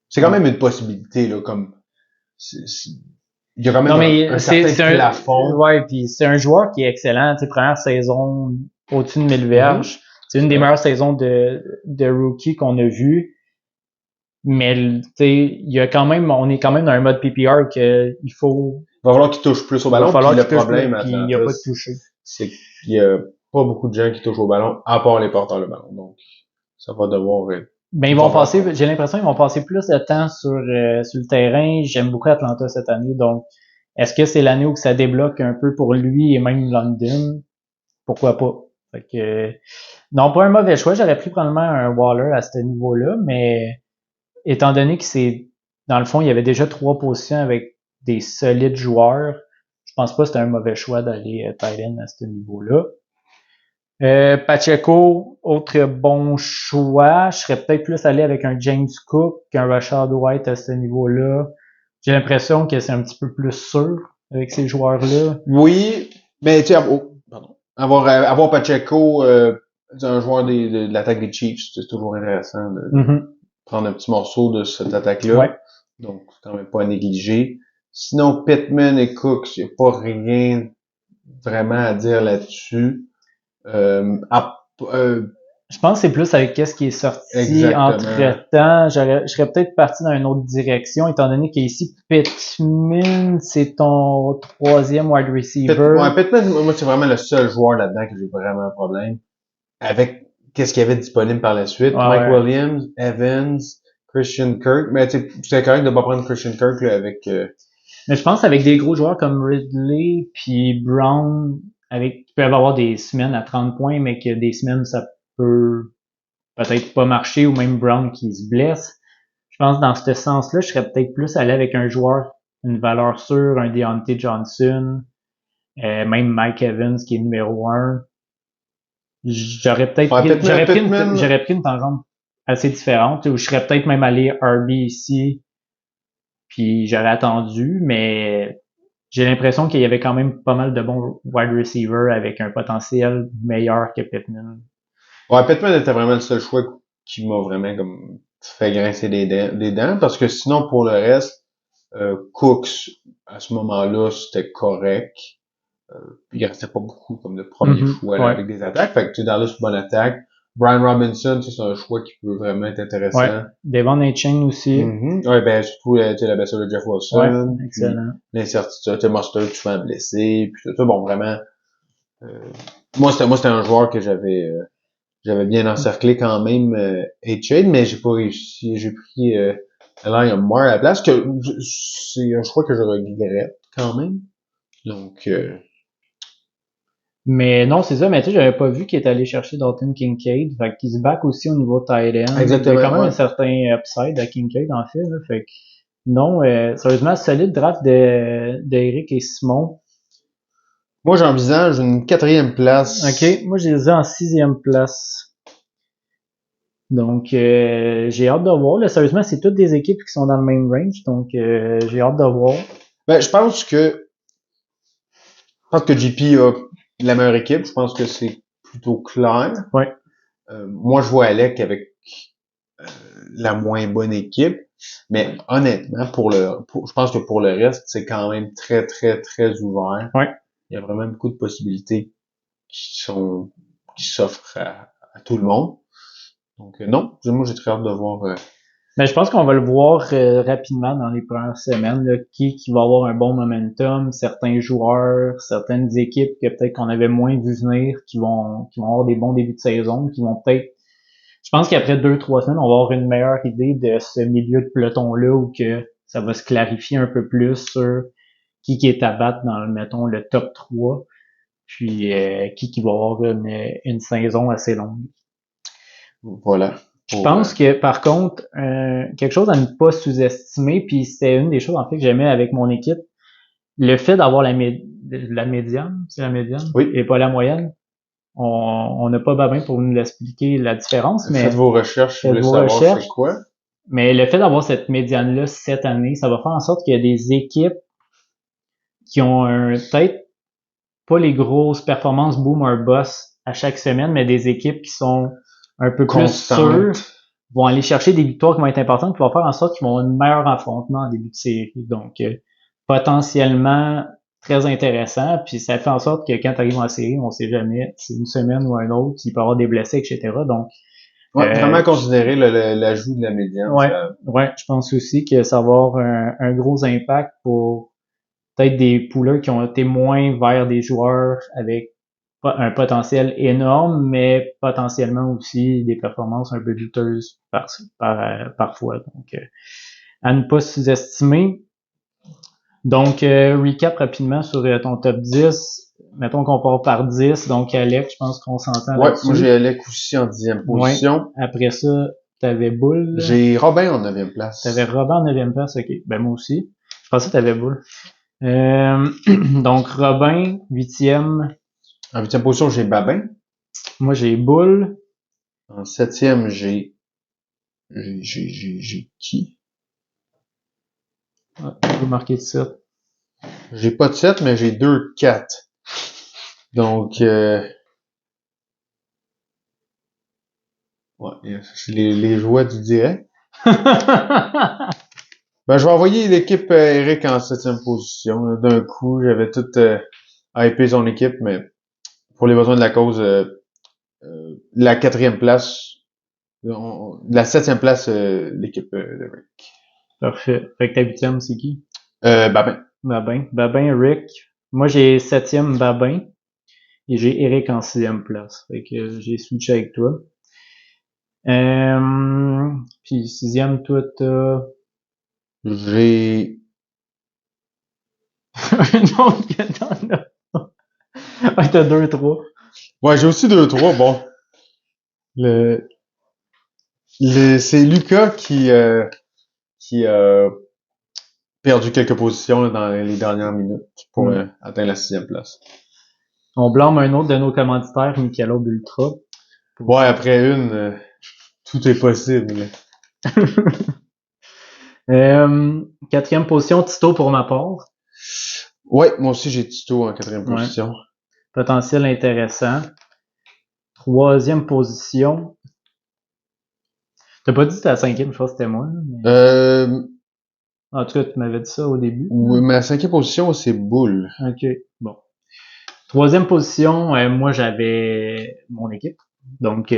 c'est quand même une possibilité là, comme il y a quand même Non, un mais certain plafond. ouais, puis c'est un joueur qui est excellent. Tu sais, première saison au-dessus de 1000 verges. C'est une des meilleures saisons de rookie qu'on a vu. Mais, tu sais, il y a quand même, on est quand même dans un mode PPR que il faut, Il va falloir qu'il touche plus au il va ballon. falloir Puis le qu'il touche plus, problème à puis il n'y a Atlanta, pas de toucher. c'est qu'il y a pas beaucoup de gens qui touchent au ballon, à part les porteurs de ballon. Donc, ça va devoir être... Ben, ils vont passer, j'ai l'impression qu'ils vont passer plus de temps sur le terrain. J'aime beaucoup Atlanta cette année. Donc, est-ce que c'est l'année où ça débloque un peu pour lui et même London? Pourquoi pas? Fait que, non, pas un mauvais choix. J'aurais pris probablement un Waller à ce niveau-là, mais étant donné que dans le fond, il y avait déjà 3 positions avec des solides joueurs, je pense pas que c'était un mauvais choix d'aller tight end à ce niveau-là. Pacheco, autre bon choix. Je serais peut-être plus allé avec un James Cook qu'un Rashad White à ce niveau-là. J'ai l'impression que c'est un petit peu plus sûr avec ces joueurs-là. Oui, mais tu sais, pardon. Avoir Pacheco, un joueur de l'attaque des Chiefs, c'est toujours intéressant de prendre un petit morceau de cette attaque-là. Ouais. Donc, c'est quand même pas à négliger. Sinon, Pittman et Cooks, il n'y a pas rien vraiment à dire là-dessus. Je pense que c'est plus avec qu'est-ce qui est sorti entre-temps. Je serais peut-être parti dans une autre direction, étant donné qu'ici, Pittman, c'est ton troisième wide receiver. Pittman, moi, c'est vraiment le seul joueur là-dedans que j'ai vraiment un problème. Avec qu'est-ce qu'il y avait disponible par la suite. Mike Williams, Evans, Christian Kirk. Mais c'est correct de pas prendre Christian Kirk là, avec... Mais je pense avec des gros joueurs comme Ridley puis Brown, qui peuvent avoir des semaines à 30 points, mais que des semaines, ça peut peut-être pas marcher, ou même Brown qui se blesse. Je pense que dans ce sens-là, je serais peut-être plus allé avec un joueur, une valeur sûre, un Deontay Johnson, même Mike Evans qui est numéro 1. J'aurais pris une tangente assez différente, où je serais peut-être même allé RB ici, puis j'aurais attendu, mais j'ai l'impression qu'il y avait quand même pas mal de bons wide receivers avec un potentiel meilleur que Pittman. Ouais, Pittman était vraiment le seul choix qui m'a vraiment comme fait grincer des dents, parce que sinon, pour le reste, Cooks, à ce moment-là, c'était correct. Il restait pas beaucoup comme de premier choix là, avec des attaques. Fait que tu es dans là, c'est une bonne attaque. Brian Robinson, c'est un choix qui peut vraiment être intéressant. Ouais. Devon Achane aussi. Ouais, ben surtout la blessure de Jeff Wilson. Ouais, excellent. L'incertitude, Mustard souvent blessé, puis tout ça. Bon, vraiment. Moi, c'était un joueur que j'avais bien encerclé quand même Achane, mais j'ai pas réussi. J'ai pris Elijah Moore à la place, que c'est un choix que je regrette quand même. Donc mais non, c'est ça, mais tu sais, j'avais pas vu qu'il est allé chercher Dalton Kincaid, fait qu'il se back aussi au niveau tight end. Exactement. Il y a quand même un certain upside à Kincaid, en fait, là, fait que non, sérieusement, solide draft d'Eric et Simon. Moi, j'envisage une 4e place. OK, moi, je les ai en 6e place. Donc, j'ai hâte de voir. Là, sérieusement, c'est toutes des équipes qui sont dans le même range, donc j'ai hâte de voir. Ben, je pense que JP a la meilleure équipe. Je pense que c'est plutôt clair. Ouais. Moi, je vois Alec avec la moins bonne équipe. Mais honnêtement, je pense que pour le reste, c'est quand même très, très, très ouvert. Ouais. il y a vraiment beaucoup de possibilités qui s'offrent à tout le monde. Donc non, moi j'ai très hâte de voir. Mais je pense qu'on va le voir rapidement dans les premières semaines, là, qui va avoir un bon momentum, certains joueurs, certaines équipes que peut-être qu'on avait moins vu venir, qui vont avoir des bons débuts de saison, qui vont peut-être. Je pense qu'après 2-3 semaines, on va avoir une meilleure idée de ce milieu de peloton-là où que ça va se clarifier un peu plus sur qui est à battre dans, mettons, le top 3, puis qui va avoir une saison assez longue. Voilà. Je pense que, par contre, quelque chose à ne pas sous-estimer, puis c'était une des choses, en fait, que j'aimais avec mon équipe, le fait d'avoir la médiane, c'est la médiane, Oui. et pas la moyenne. On n'a pas besoin pour nous l'expliquer la différence, mais faites vos recherches, faites vous vos voulez savoir recherches. c'est quoi. Mais le fait d'avoir cette médiane-là cette année, ça va faire en sorte qu'il y a des équipes qui ont peut-être pas les grosses performances boom or bust à chaque semaine, mais des équipes qui sont un peu plus sûres, vont aller chercher des victoires qui vont être importantes, qui vont faire en sorte qu'ils vont avoir un meilleur affrontement en début de série. Donc, potentiellement très intéressant, puis ça fait en sorte que quand tu arrives en série, on sait jamais, c'est une semaine ou un autre, il peut y avoir des blessés, etc. Donc, vraiment considérer l'ajout de la médiane. Ouais, je pense aussi que ça va avoir un gros impact pour peut-être des poolers qui ont été moins vers des joueurs avec un potentiel énorme, mais potentiellement aussi des performances un peu douteuses parfois. Donc, à ne pas sous-estimer. Donc, recap rapidement sur ton top 10. Mettons qu'on part par 10. Donc, Alec, je pense qu'on s'entend là-dessus. Moi, j'ai Alec aussi en 10e position. Ouais. Après ça, t'avais Bull. J'ai Robin en 9e place. T'avais Robin en 9e place, ok. Ben, moi aussi. Je pensais que t'avais Bull. Donc, Robin, 8e. En 8e position, j'ai Babin. Moi, j'ai Bull. En 7e, j'ai qui? Ah, je vais marquer 7. J'ai pas de 7, mais j'ai 2 4. Donc, ouais, les joies du direct. Ben, je vais envoyer l'équipe Eric en 7e position. D'un coup, j'avais tout hypé son équipe, mais pour les besoins de la cause, la 4e place, la 7e place, l'équipe d'Eric. Parfait. Fait que ta 8e, c'est qui? Babin. Babin, Rick. Moi, j'ai 7e Babin. Et j'ai Eric en 6e place. Fait que j'ai switché avec toi. Puis 6e, toi, t'as... J'ai... non, t'en as. Ah, t'as 2-3. Ouais, j'ai aussi 2-3. Bon. C'est Lucas qui a perdu quelques positions là, dans les dernières minutes pour atteindre la 6e place. On blâme un autre de nos commanditaires, Michelob Ultra. Ouais, après une, tout est possible. 4e position, Tito pour ma part. Ouais, moi aussi j'ai Tito en 4e position. Potentiel intéressant. 3e position. T'as pas dit que c'était la 5e, je pense que c'était moi. Mais... En tout cas, tu m'avais dit ça au début. Oui, mais la 5e position, c'est Bull. Ok, bon. 3e position, moi j'avais mon équipe. Donc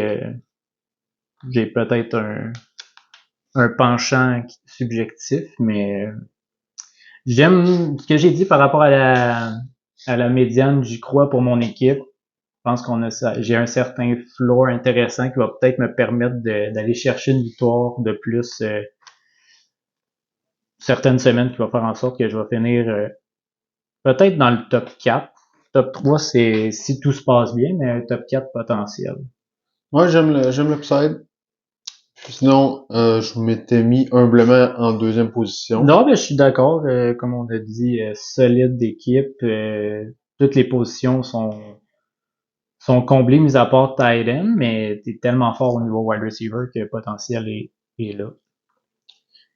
j'ai peut-être un penchant subjectif, mais j'aime ce que j'ai dit par rapport à la médiane, j'y crois pour mon équipe. Je pense j'ai un certain floor intéressant qui va peut-être me permettre d'aller chercher une victoire de plus certaines semaines qui va faire en sorte que je vais finir peut-être dans le top 4. Top 3, c'est si tout se passe bien, mais un top 4 potentiel. Ouais, j'aime l'upside. Puis sinon, je m'étais mis humblement en 2e position. Non, mais je suis d'accord. Comme on a dit, solide d'équipe. Toutes les positions sont comblées, mis à part tight end, mais t'es tellement fort au niveau wide receiver que le potentiel est là.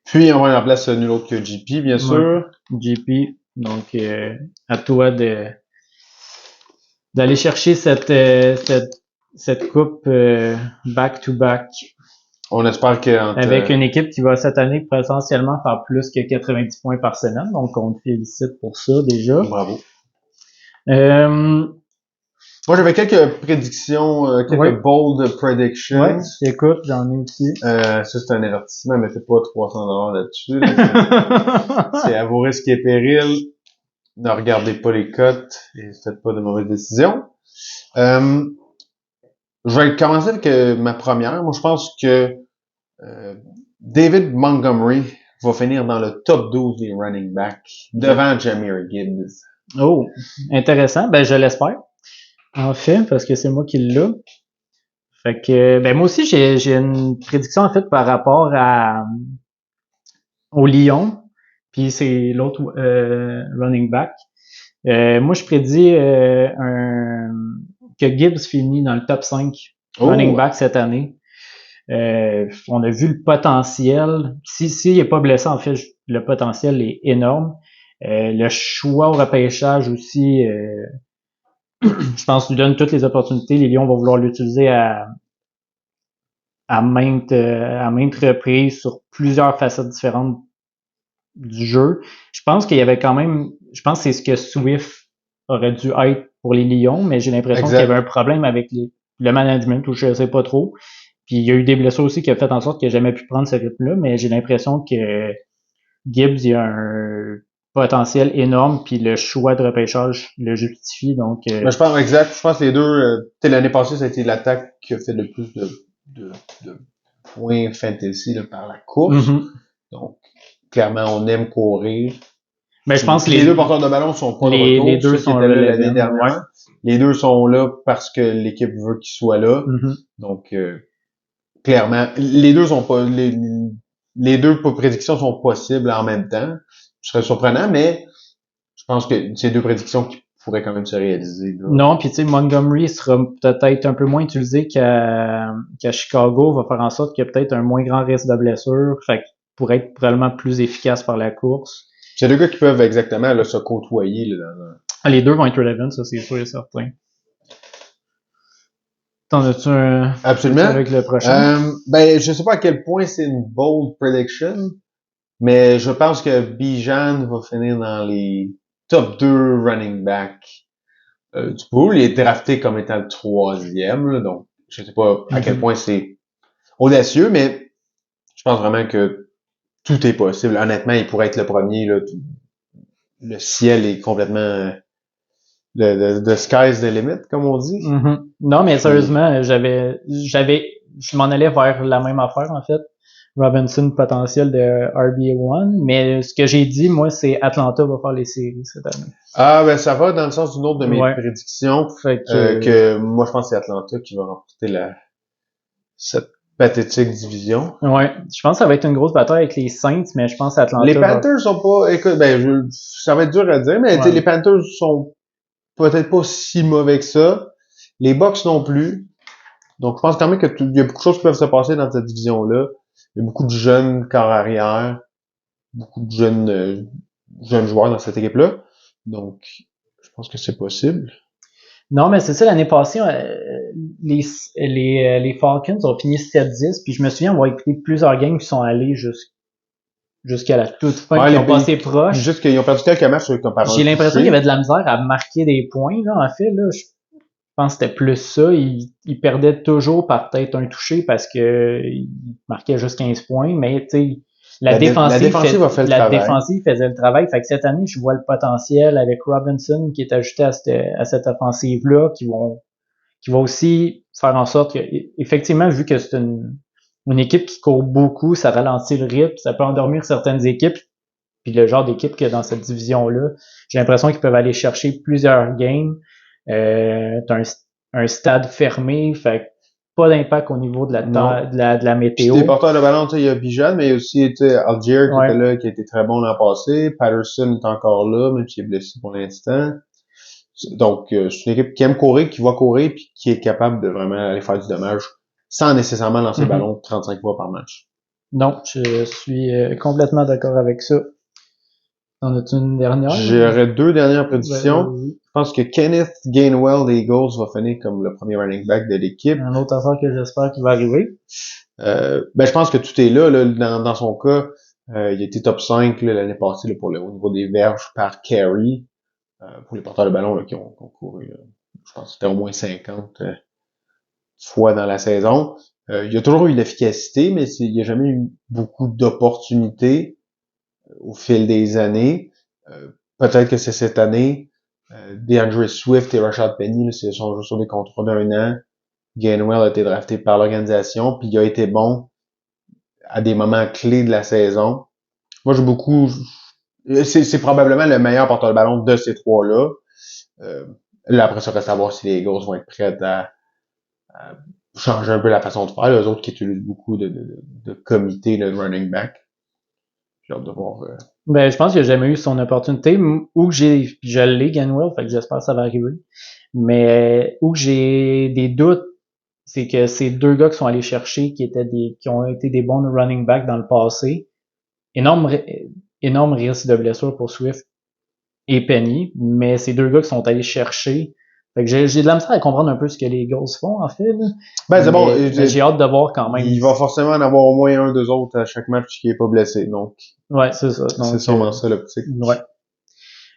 Puis on va la place nul autre que JP, bien sûr. JP, donc à toi d'aller chercher cette coupe back-to-back. On espère que avec une équipe qui va cette année potentiellement faire plus que 90 points par semaine, donc on te félicite pour ça déjà. Bravo. Moi, j'avais quelques prédictions, quelques bold predictions. Ouais, écoute, j'en ai aussi. Ça, c'est un avertissement, mettez pas $300 là-dessus. Là. C'est à vos risques et périls. Ne regardez pas les cotes et faites pas de mauvaises décisions. Je vais commencer avec ma première. Moi, je pense que David Montgomery va finir dans le top 12 des running backs devant Jahmyr Gibbs. Oh, intéressant. Ben, je l'espère. En fait, parce que c'est moi qui l'ai. Fait que, ben, moi aussi, j'ai une prédiction, en fait, par rapport au Lyon. Puis c'est l'autre, running back. Moi, je prédis, que Gibbs finit dans le top 5 running back cette année. On a vu le potentiel. S'il n'est pas blessé, en fait, le potentiel est énorme. Le choix au repêchage aussi, je pense, lui donne toutes les opportunités. Les Lions vont vouloir l'utiliser à maintes reprises sur plusieurs facettes différentes du jeu. Je pense qu'il y avait quand même, je pense que c'est ce que Swift aurait dû être pour les Lions, mais j'ai l'impression qu'il y avait un problème avec le management, ou je sais pas trop. Puis il y a eu des blessures aussi qui ont fait en sorte qu'il n'a jamais pu prendre ce rythme-là, mais j'ai l'impression que Gibbs, il a un potentiel énorme, puis le choix de repêchage le justifie. Donc, je pense je pense que les deux, l'année passée, ça a été l'attaque qui a fait le plus de points fantasy là, par la course. Donc, clairement, on aime courir. Mais je pense que les deux porteurs de ballon sont pas de retour. Les deux sont là l'année dernière. Ouais. Les deux sont là parce que l'équipe veut qu'ils soient là. Donc, clairement, les deux sont pas, les deux prédictions sont possibles en même temps. Ce serait surprenant, mais je pense que c'est deux prédictions qui pourraient quand même se réaliser. Là. Non, puis tu sais, Montgomery sera peut-être un peu moins utilisé qu'à Chicago, va faire en sorte qu'il y a peut-être un moins grand risque de blessure, fait qu'il pourrait être probablement plus efficace par la course. C'est deux gars qui peuvent exactement là, se côtoyer. Là, les deux vont être relevant, ça c'est sûr et certain. T'en as-tu un Absolument. Avec le prochain? Ben, je sais pas à quel point c'est une bold prediction, mais je pense que Bijan va finir dans les top 2 running backs du pool. Il est drafté comme étant le 3e, là, donc je sais pas à quel point c'est audacieux, mais je pense vraiment que tout est possible. Honnêtement, il pourrait être le premier. Là, le ciel est complètement... The sky's the limit, comme on dit. Non, mais sérieusement, je m'en allais vers la même affaire, en fait. Robinson potentiel de RB1, mais ce que j'ai dit, moi, c'est Atlanta va faire les séries cette année. Ah, ben ça va dans le sens d'une autre de mes prédictions, que moi je pense que c'est Atlanta qui va remporter cette pathétique division. Ouais, je pense que ça va être une grosse bataille avec les Saints, mais je pense que Atlanta... Les Panthers sont pas... Écoute, ça va être dur à dire, mais les Panthers sont peut-être pas si mauvais que ça. Les Bucks non plus. Donc je pense quand même qu'il y a beaucoup de choses qui peuvent se passer dans cette division-là. Il y a beaucoup de jeunes corps arrière, beaucoup de jeunes joueurs dans cette équipe-là. Donc, je pense que c'est possible. Non, mais c'est ça, l'année passée, les Falcons ont fini 7-10, puis je me souviens avoir écouté plusieurs games qui sont allés jusqu'à la toute fin, qui ont passé proche. Juste qu'ils ont perdu quelques matchs comparé. J'ai l'impression qu'il y avait de la misère à marquer des points, là, en fait, là. Je pense que c'était plus ça. Ils perdaient toujours par peut-être un touché parce que ils marquaient juste 15 points, mais tu sais, la défensive faisait le travail. Fait que cette année, je vois le potentiel avec Robinson qui est ajouté à cette offensive-là, qui va aussi faire en sorte que, effectivement, vu que c'est une équipe qui court beaucoup, ça ralentit le rythme, ça peut endormir certaines équipes. Puis le genre d'équipe qu'il y a dans cette division-là, j'ai l'impression qu'ils peuvent aller chercher plusieurs games. T'as un stade fermé, fait pas d'impact au niveau de la météo. Puis les porteurs de ballon, il y a Bijan, mais il y a aussi Algier qui était là, qui a été très bon l'an passé. Patterson est encore là, même s'il est blessé pour l'instant. Donc, c'est une équipe qui aime courir, qui va courir, puis qui est capable de vraiment aller faire du dommage sans nécessairement lancer le ballon 35 fois par match. Non, je suis complètement d'accord avec ça. T'en as-tu une dernière? J'aurais deux dernières prédictions. Je pense que Kenneth Gainwell des Eagles va finir comme le premier running back de l'équipe. Un autre affaire que j'espère qu'il va arriver. Je pense que tout est là dans son cas. Il était top 5 l'année passée là, au niveau des verges par carry. pour les porteurs de ballon là, qui ont couru, je pense que c'était au moins 50 fois dans la saison. Il y a toujours eu l'efficacité, mais il n'y a jamais eu beaucoup d'opportunités au fil des années. Peut-être que c'est cette année. DeAndre Swift et Rashad Penny, là, sont sur des contrats d'1 an. Gainwell a été drafté par l'organisation, puis il a été bon à des moments clés de la saison. Moi, j'ai beaucoup... C'est probablement le meilleur porteur de ballon de ces trois-là. Là, après, ça reste à voir si les Eagles vont être prêts à changer un peu la façon de faire. Les autres qui utilisent beaucoup de comités de running back. J'ai hâte de voir. Ben, je pense qu'il a jamais eu son opportunité. Où je l'ai, Gainwell, fait que j'espère que ça va arriver. Mais où j'ai des doutes, c'est que ces deux gars qui sont allés chercher, qui ont été des bons running backs dans le passé, énorme risque de blessure pour Swift et Penny, mais ces deux gars qui sont allés chercher, fait que j'ai de la misère à comprendre un peu ce que les Eagles font, en fait, là. Ben, c'est bon. Mais j'ai hâte de voir quand même. Il va forcément en avoir au moins un, deux autres à chaque match qui est pas blessé, donc. Ouais, c'est ça. C'est sûrement ça, l'optique. Ouais.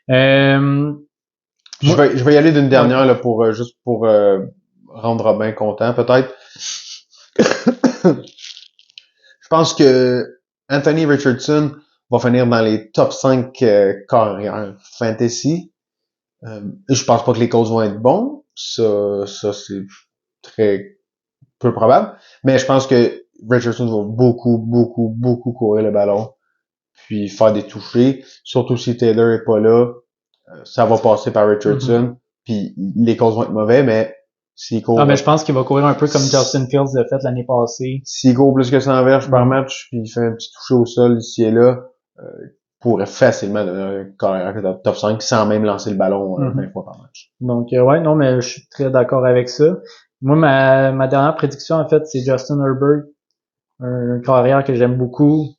Je vais y aller d'une dernière, là, juste pour rendre Robin content, peut-être. Je pense que Anthony Richardson va finir dans les top 5 carrières fantasy. Je pense pas que les causes vont être bons. Ça c'est très peu probable. Mais je pense que Richardson va beaucoup courir le ballon. Puis faire des touchés. Surtout si Taylor est pas là. Ça va passer par Richardson. Puis les causes vont être mauvais, mais s'il court... mais je pense qu'il va courir un peu comme Justin Fields l'a fait l'année passée. S'il court plus que 100 verges par match, puis il fait un petit toucher au sol ici et là, pourrait facilement devenir un carrière top 5 sans même lancer le ballon 20 fois par match. Donc, ouais, non, mais je suis très d'accord avec ça. Moi, ma dernière prédiction, en fait, c'est Justin Herbert, un carrière que j'aime beaucoup.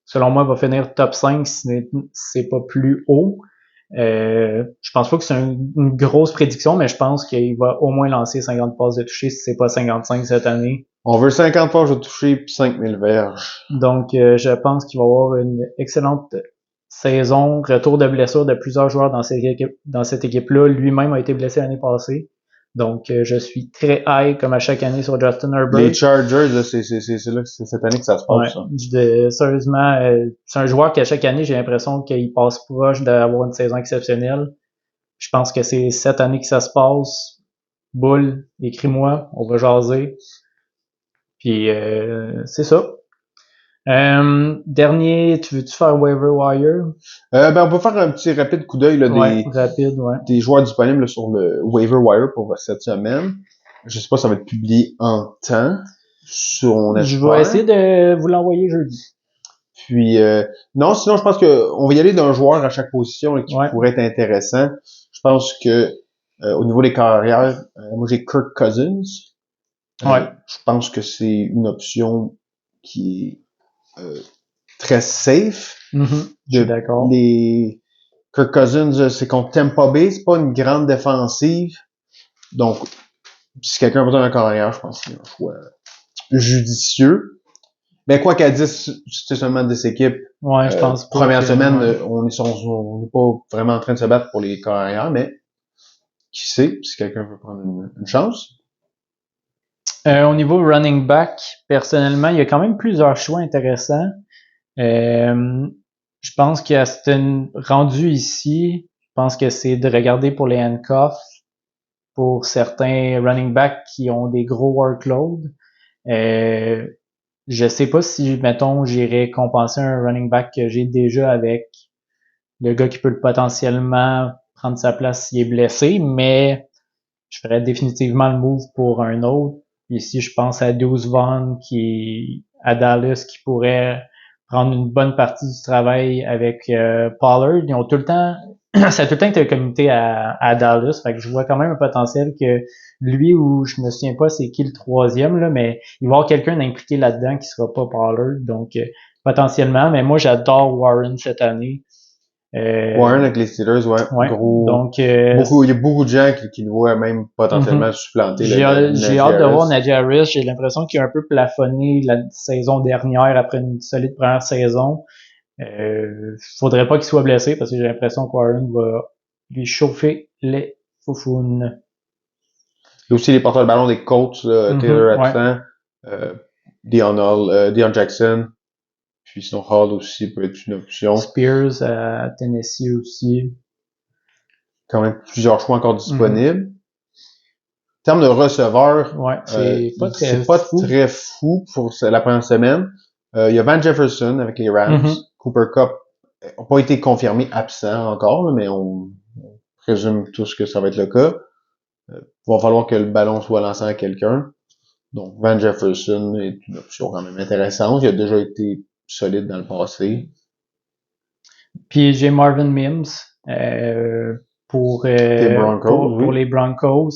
Selon moi, va finir top 5 si c'est pas plus haut. Je pense pas que c'est une grosse prédiction, mais je pense qu'il va au moins lancer 50 passes de toucher si c'est pas 55 cette année. On veut 50 passes de toucher puis 5000 verges. Donc, je pense qu'il va avoir une excellente saison, retour de blessure de plusieurs joueurs dans cette équipe-là. Lui-même a été blessé l'année passée. Donc, je suis très high, comme à chaque année, sur Justin Herbert. Les Chargers, là, c'est cette année que ça se passe. Ouais, sérieusement, c'est un joueur qu'à chaque année, j'ai l'impression qu'il passe proche d'avoir une saison exceptionnelle. Je pense que c'est cette année que ça se passe. Bull, écris-moi, on va jaser. Puis, c'est ça. Dernier, tu veux-tu faire waiver wire? On peut faire un petit rapide coup d'œil là, des joueurs disponibles là, sur le waiver wire pour cette semaine. Je sais pas si ça va être publié en temps. Je vais essayer de vous l'envoyer jeudi. Puis non, sinon je pense que on va y aller d'un joueur à chaque position là, qui pourrait être intéressant. Je pense que au niveau des carrières, moi j'ai Kirk Cousins. Je pense que c'est une option qui est très safe. Je suis d'accord. Kirk Cousins, c'est contre Tampa Bay, c'est pas une grande défensive. Donc, si quelqu'un a besoin d'un carrière, je pense que c'est un choix judicieux. Mais quoi qu'à 10, c'est seulement 10 équipes. Ouais, je pense pas. Première semaine, on n'est pas vraiment en train de se battre pour les carrières, mais qui sait si quelqu'un veut prendre une chance. Au niveau running back, personnellement, il y a quand même plusieurs choix intéressants. Je pense que c'est rendu ici, je pense que c'est de regarder pour les handcuffs, pour certains running backs qui ont des gros workloads. Je sais pas si, mettons, j'irais compenser un running back que j'ai déjà avec le gars qui peut potentiellement prendre sa place s'il est blessé, mais je ferais définitivement le move pour un autre. Ici, je pense à Deuce Vaughn qui à Dallas qui pourrait prendre une bonne partie du travail avec Pollard. Ils ont tout le temps, ça a tout le temps été un comité à Dallas, fait que je vois quand même un potentiel que lui ou je me souviens pas c'est qui le troisième là, mais il va y avoir quelqu'un d'impliqué là-dedans qui sera pas Pollard, donc potentiellement. Mais moi j'adore Warren cette année. Warren avec les Steelers, gros. Donc, il y a beaucoup de gens qui le voient même potentiellement supplanter. J'ai hâte de voir Najee Harris. J'ai l'impression qu'il a un peu plafonné la saison dernière après une solide première saison. Faudrait pas qu'il soit blessé parce que j'ai l'impression que Warren va lui chauffer les foufounes. Il y a aussi les porteurs de ballon des Colts, Taylor absent, Dion Jackson, puis sinon Hall aussi peut être une option. Spears à Tennessee aussi. Quand même plusieurs choix encore disponibles. En termes de receveurs, c'est pas très fou pour la première semaine. Il y a Van Jefferson avec les Rams. Cooper Kupp n'a pas été confirmé absent encore, mais on présume tous que ça va être le cas. Il va falloir que le ballon soit lancé à quelqu'un. Donc, Van Jefferson est une option quand même intéressante. Il a déjà été solide dans le passé. Puis j'ai Marvin Mims pour les Broncos.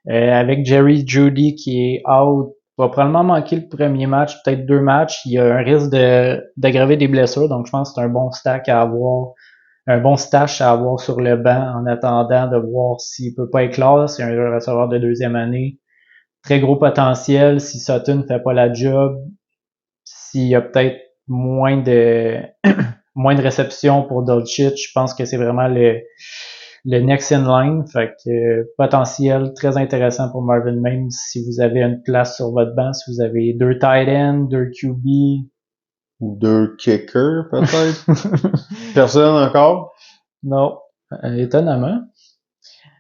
Avec Jerry Jeudy qui est out, va probablement manquer le premier match, peut-être 2 matchs. Il y a un risque d'aggraver des blessures, donc je pense que c'est un bon stash à avoir sur le banc en attendant de voir s'il peut pas éclore. C'est un receveur de 2e année. Très gros potentiel. Si Sutton fait pas la job, s'il y a peut-être moins de réceptions pour Dolchich, je pense que c'est vraiment le next in line. Fait que potentiel très intéressant pour Marvin Mims si vous avez une place sur votre banc, si vous avez 2 tight ends, 2 QB. Ou 2 kickers, peut-être. Personne encore? Non. Étonnamment.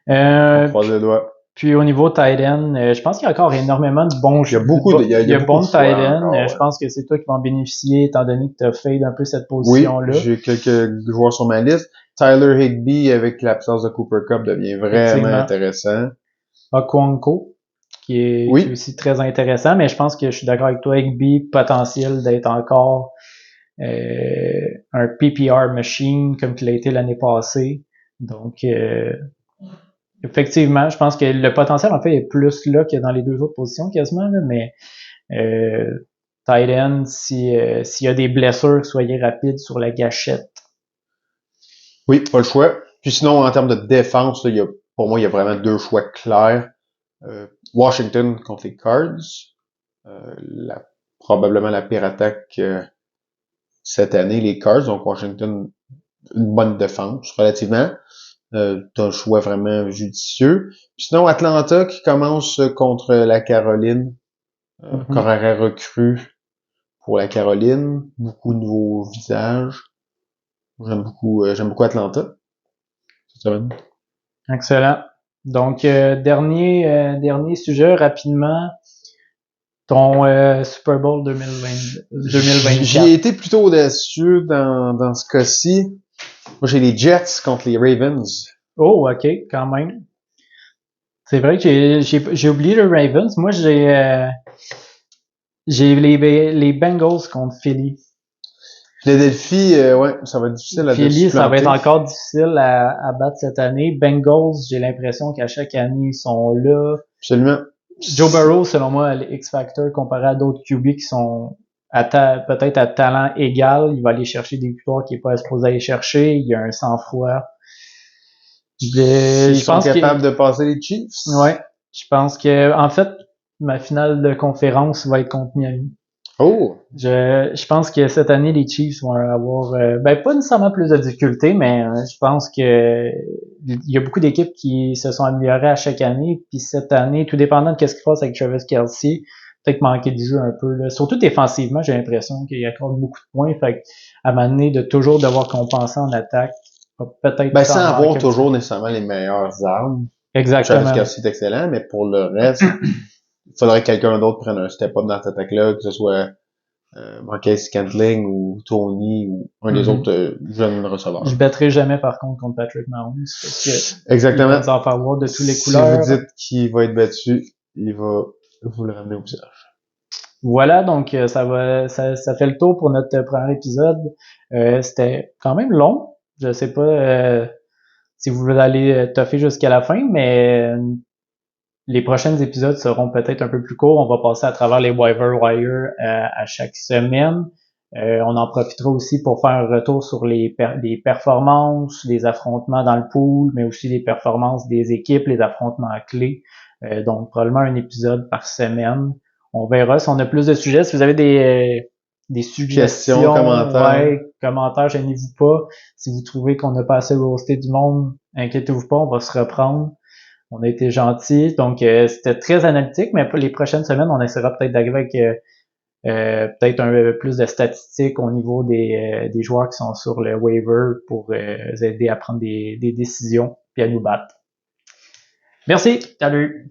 On croise les doigts. Puis au niveau tight end, je pense qu'il y a encore énormément de bons joueurs. Il y a bons tight end. Je pense que c'est toi qui vas en bénéficier étant donné que tu as fade un peu cette position-là. Oui, j'ai quelques joueurs sur ma liste. Tyler Higbee avec l'absence de Cooper Kupp devient vraiment intéressant. Okonkwo, qui est aussi très intéressant, mais je pense que je suis d'accord avec toi, Higbee, potentiel d'être encore un PPR machine comme il a été l'année passée. Donc effectivement, je pense que le potentiel, en fait, est plus là que dans les 2 autres positions, quasiment, là, mais tight end, s'il y a des blessures, soyez rapide sur la gâchette. Oui, pas le choix. Puis sinon, en termes de défense, là, pour moi, il y a vraiment 2 choix clairs. Washington contre les Cards. Probablement la pire attaque cette année, les Cards. Donc, Washington, une bonne défense, relativement. T'as un choix vraiment judicieux. Puis sinon, Atlanta qui commence contre la Caroline. Carrera recrue pour la Caroline. Beaucoup de nouveaux visages. J'aime beaucoup Atlanta. Excellent. Donc, dernier sujet, rapidement. Ton Super Bowl 2024. J'ai été plutôt audacieux dans ce cas-ci. Moi, j'ai les Jets contre les Ravens. Oh, OK, quand même. C'est vrai que j'ai oublié le Ravens. Moi, j'ai les Bengals contre Philly. Philadelphie, ça va être difficile à Philly, ça va être encore difficile à battre cette année. Bengals, j'ai l'impression qu'à chaque année, ils sont là. Absolument. Joe Burrow, selon moi, le X-Factor comparé à d'autres QB qui sont peut-être à talent égal. Il va aller chercher des victoires qu'il n'est pas supposé aller chercher. Il y a un sang-froid. Ils sont capables de passer les Chiefs. Ouais. Je pense que, en fait, ma finale de conférence va être contre Miami. Oh! Je pense que cette année, les Chiefs vont avoir, pas nécessairement plus de difficultés, mais je pense que il y a beaucoup d'équipes qui se sont améliorées à chaque année, puis cette année, tout dépendant de qu'est-ce qui se passe avec Travis Kelce, peut-être manquer du jeu un peu, là. Surtout défensivement, j'ai l'impression qu'il accorde beaucoup de points, fait à un moment donné, de toujours devoir compenser en attaque, peut-être sans avoir toujours nécessairement les meilleures armes. Exactement. Travis Kelce est excellent, mais pour le reste, il faudrait que quelqu'un d'autre prenne un step-up dans cette attaque-là, que ce soit Marquez Scantling ou Tony ou un des autres jeunes receveurs. Je battrai jamais par contre Patrick Mahomes parce que exactement. Il va en faire voir de toutes les couleurs. Si vous dites qu'il va être battu, il va vous le ramener au visage. Voilà, donc ça fait le tour pour notre premier épisode. C'était quand même long. Je sais pas si vous voulez aller toffer jusqu'à la fin, mais les prochains épisodes seront peut-être un peu plus courts. On va passer à travers les waiver wire à chaque semaine. On en profitera aussi pour faire un retour sur les performances, les affrontements dans le pool, mais aussi les performances des équipes, les affrontements clés. Donc probablement un épisode par semaine. On verra si on a plus de sujets. Si vous avez des suggestions, commentaires, gênez-vous pas. Si vous trouvez qu'on n'a pas assez roasté du monde, Inquiétez-vous pas, on va se reprendre. On a été gentils. Donc, c'était très analytique, mais pour les prochaines semaines, on essaiera peut-être d'arriver avec peut-être un peu plus de statistiques au niveau des joueurs qui sont sur le waiver pour aider à prendre des décisions et à nous battre. Merci. Salut.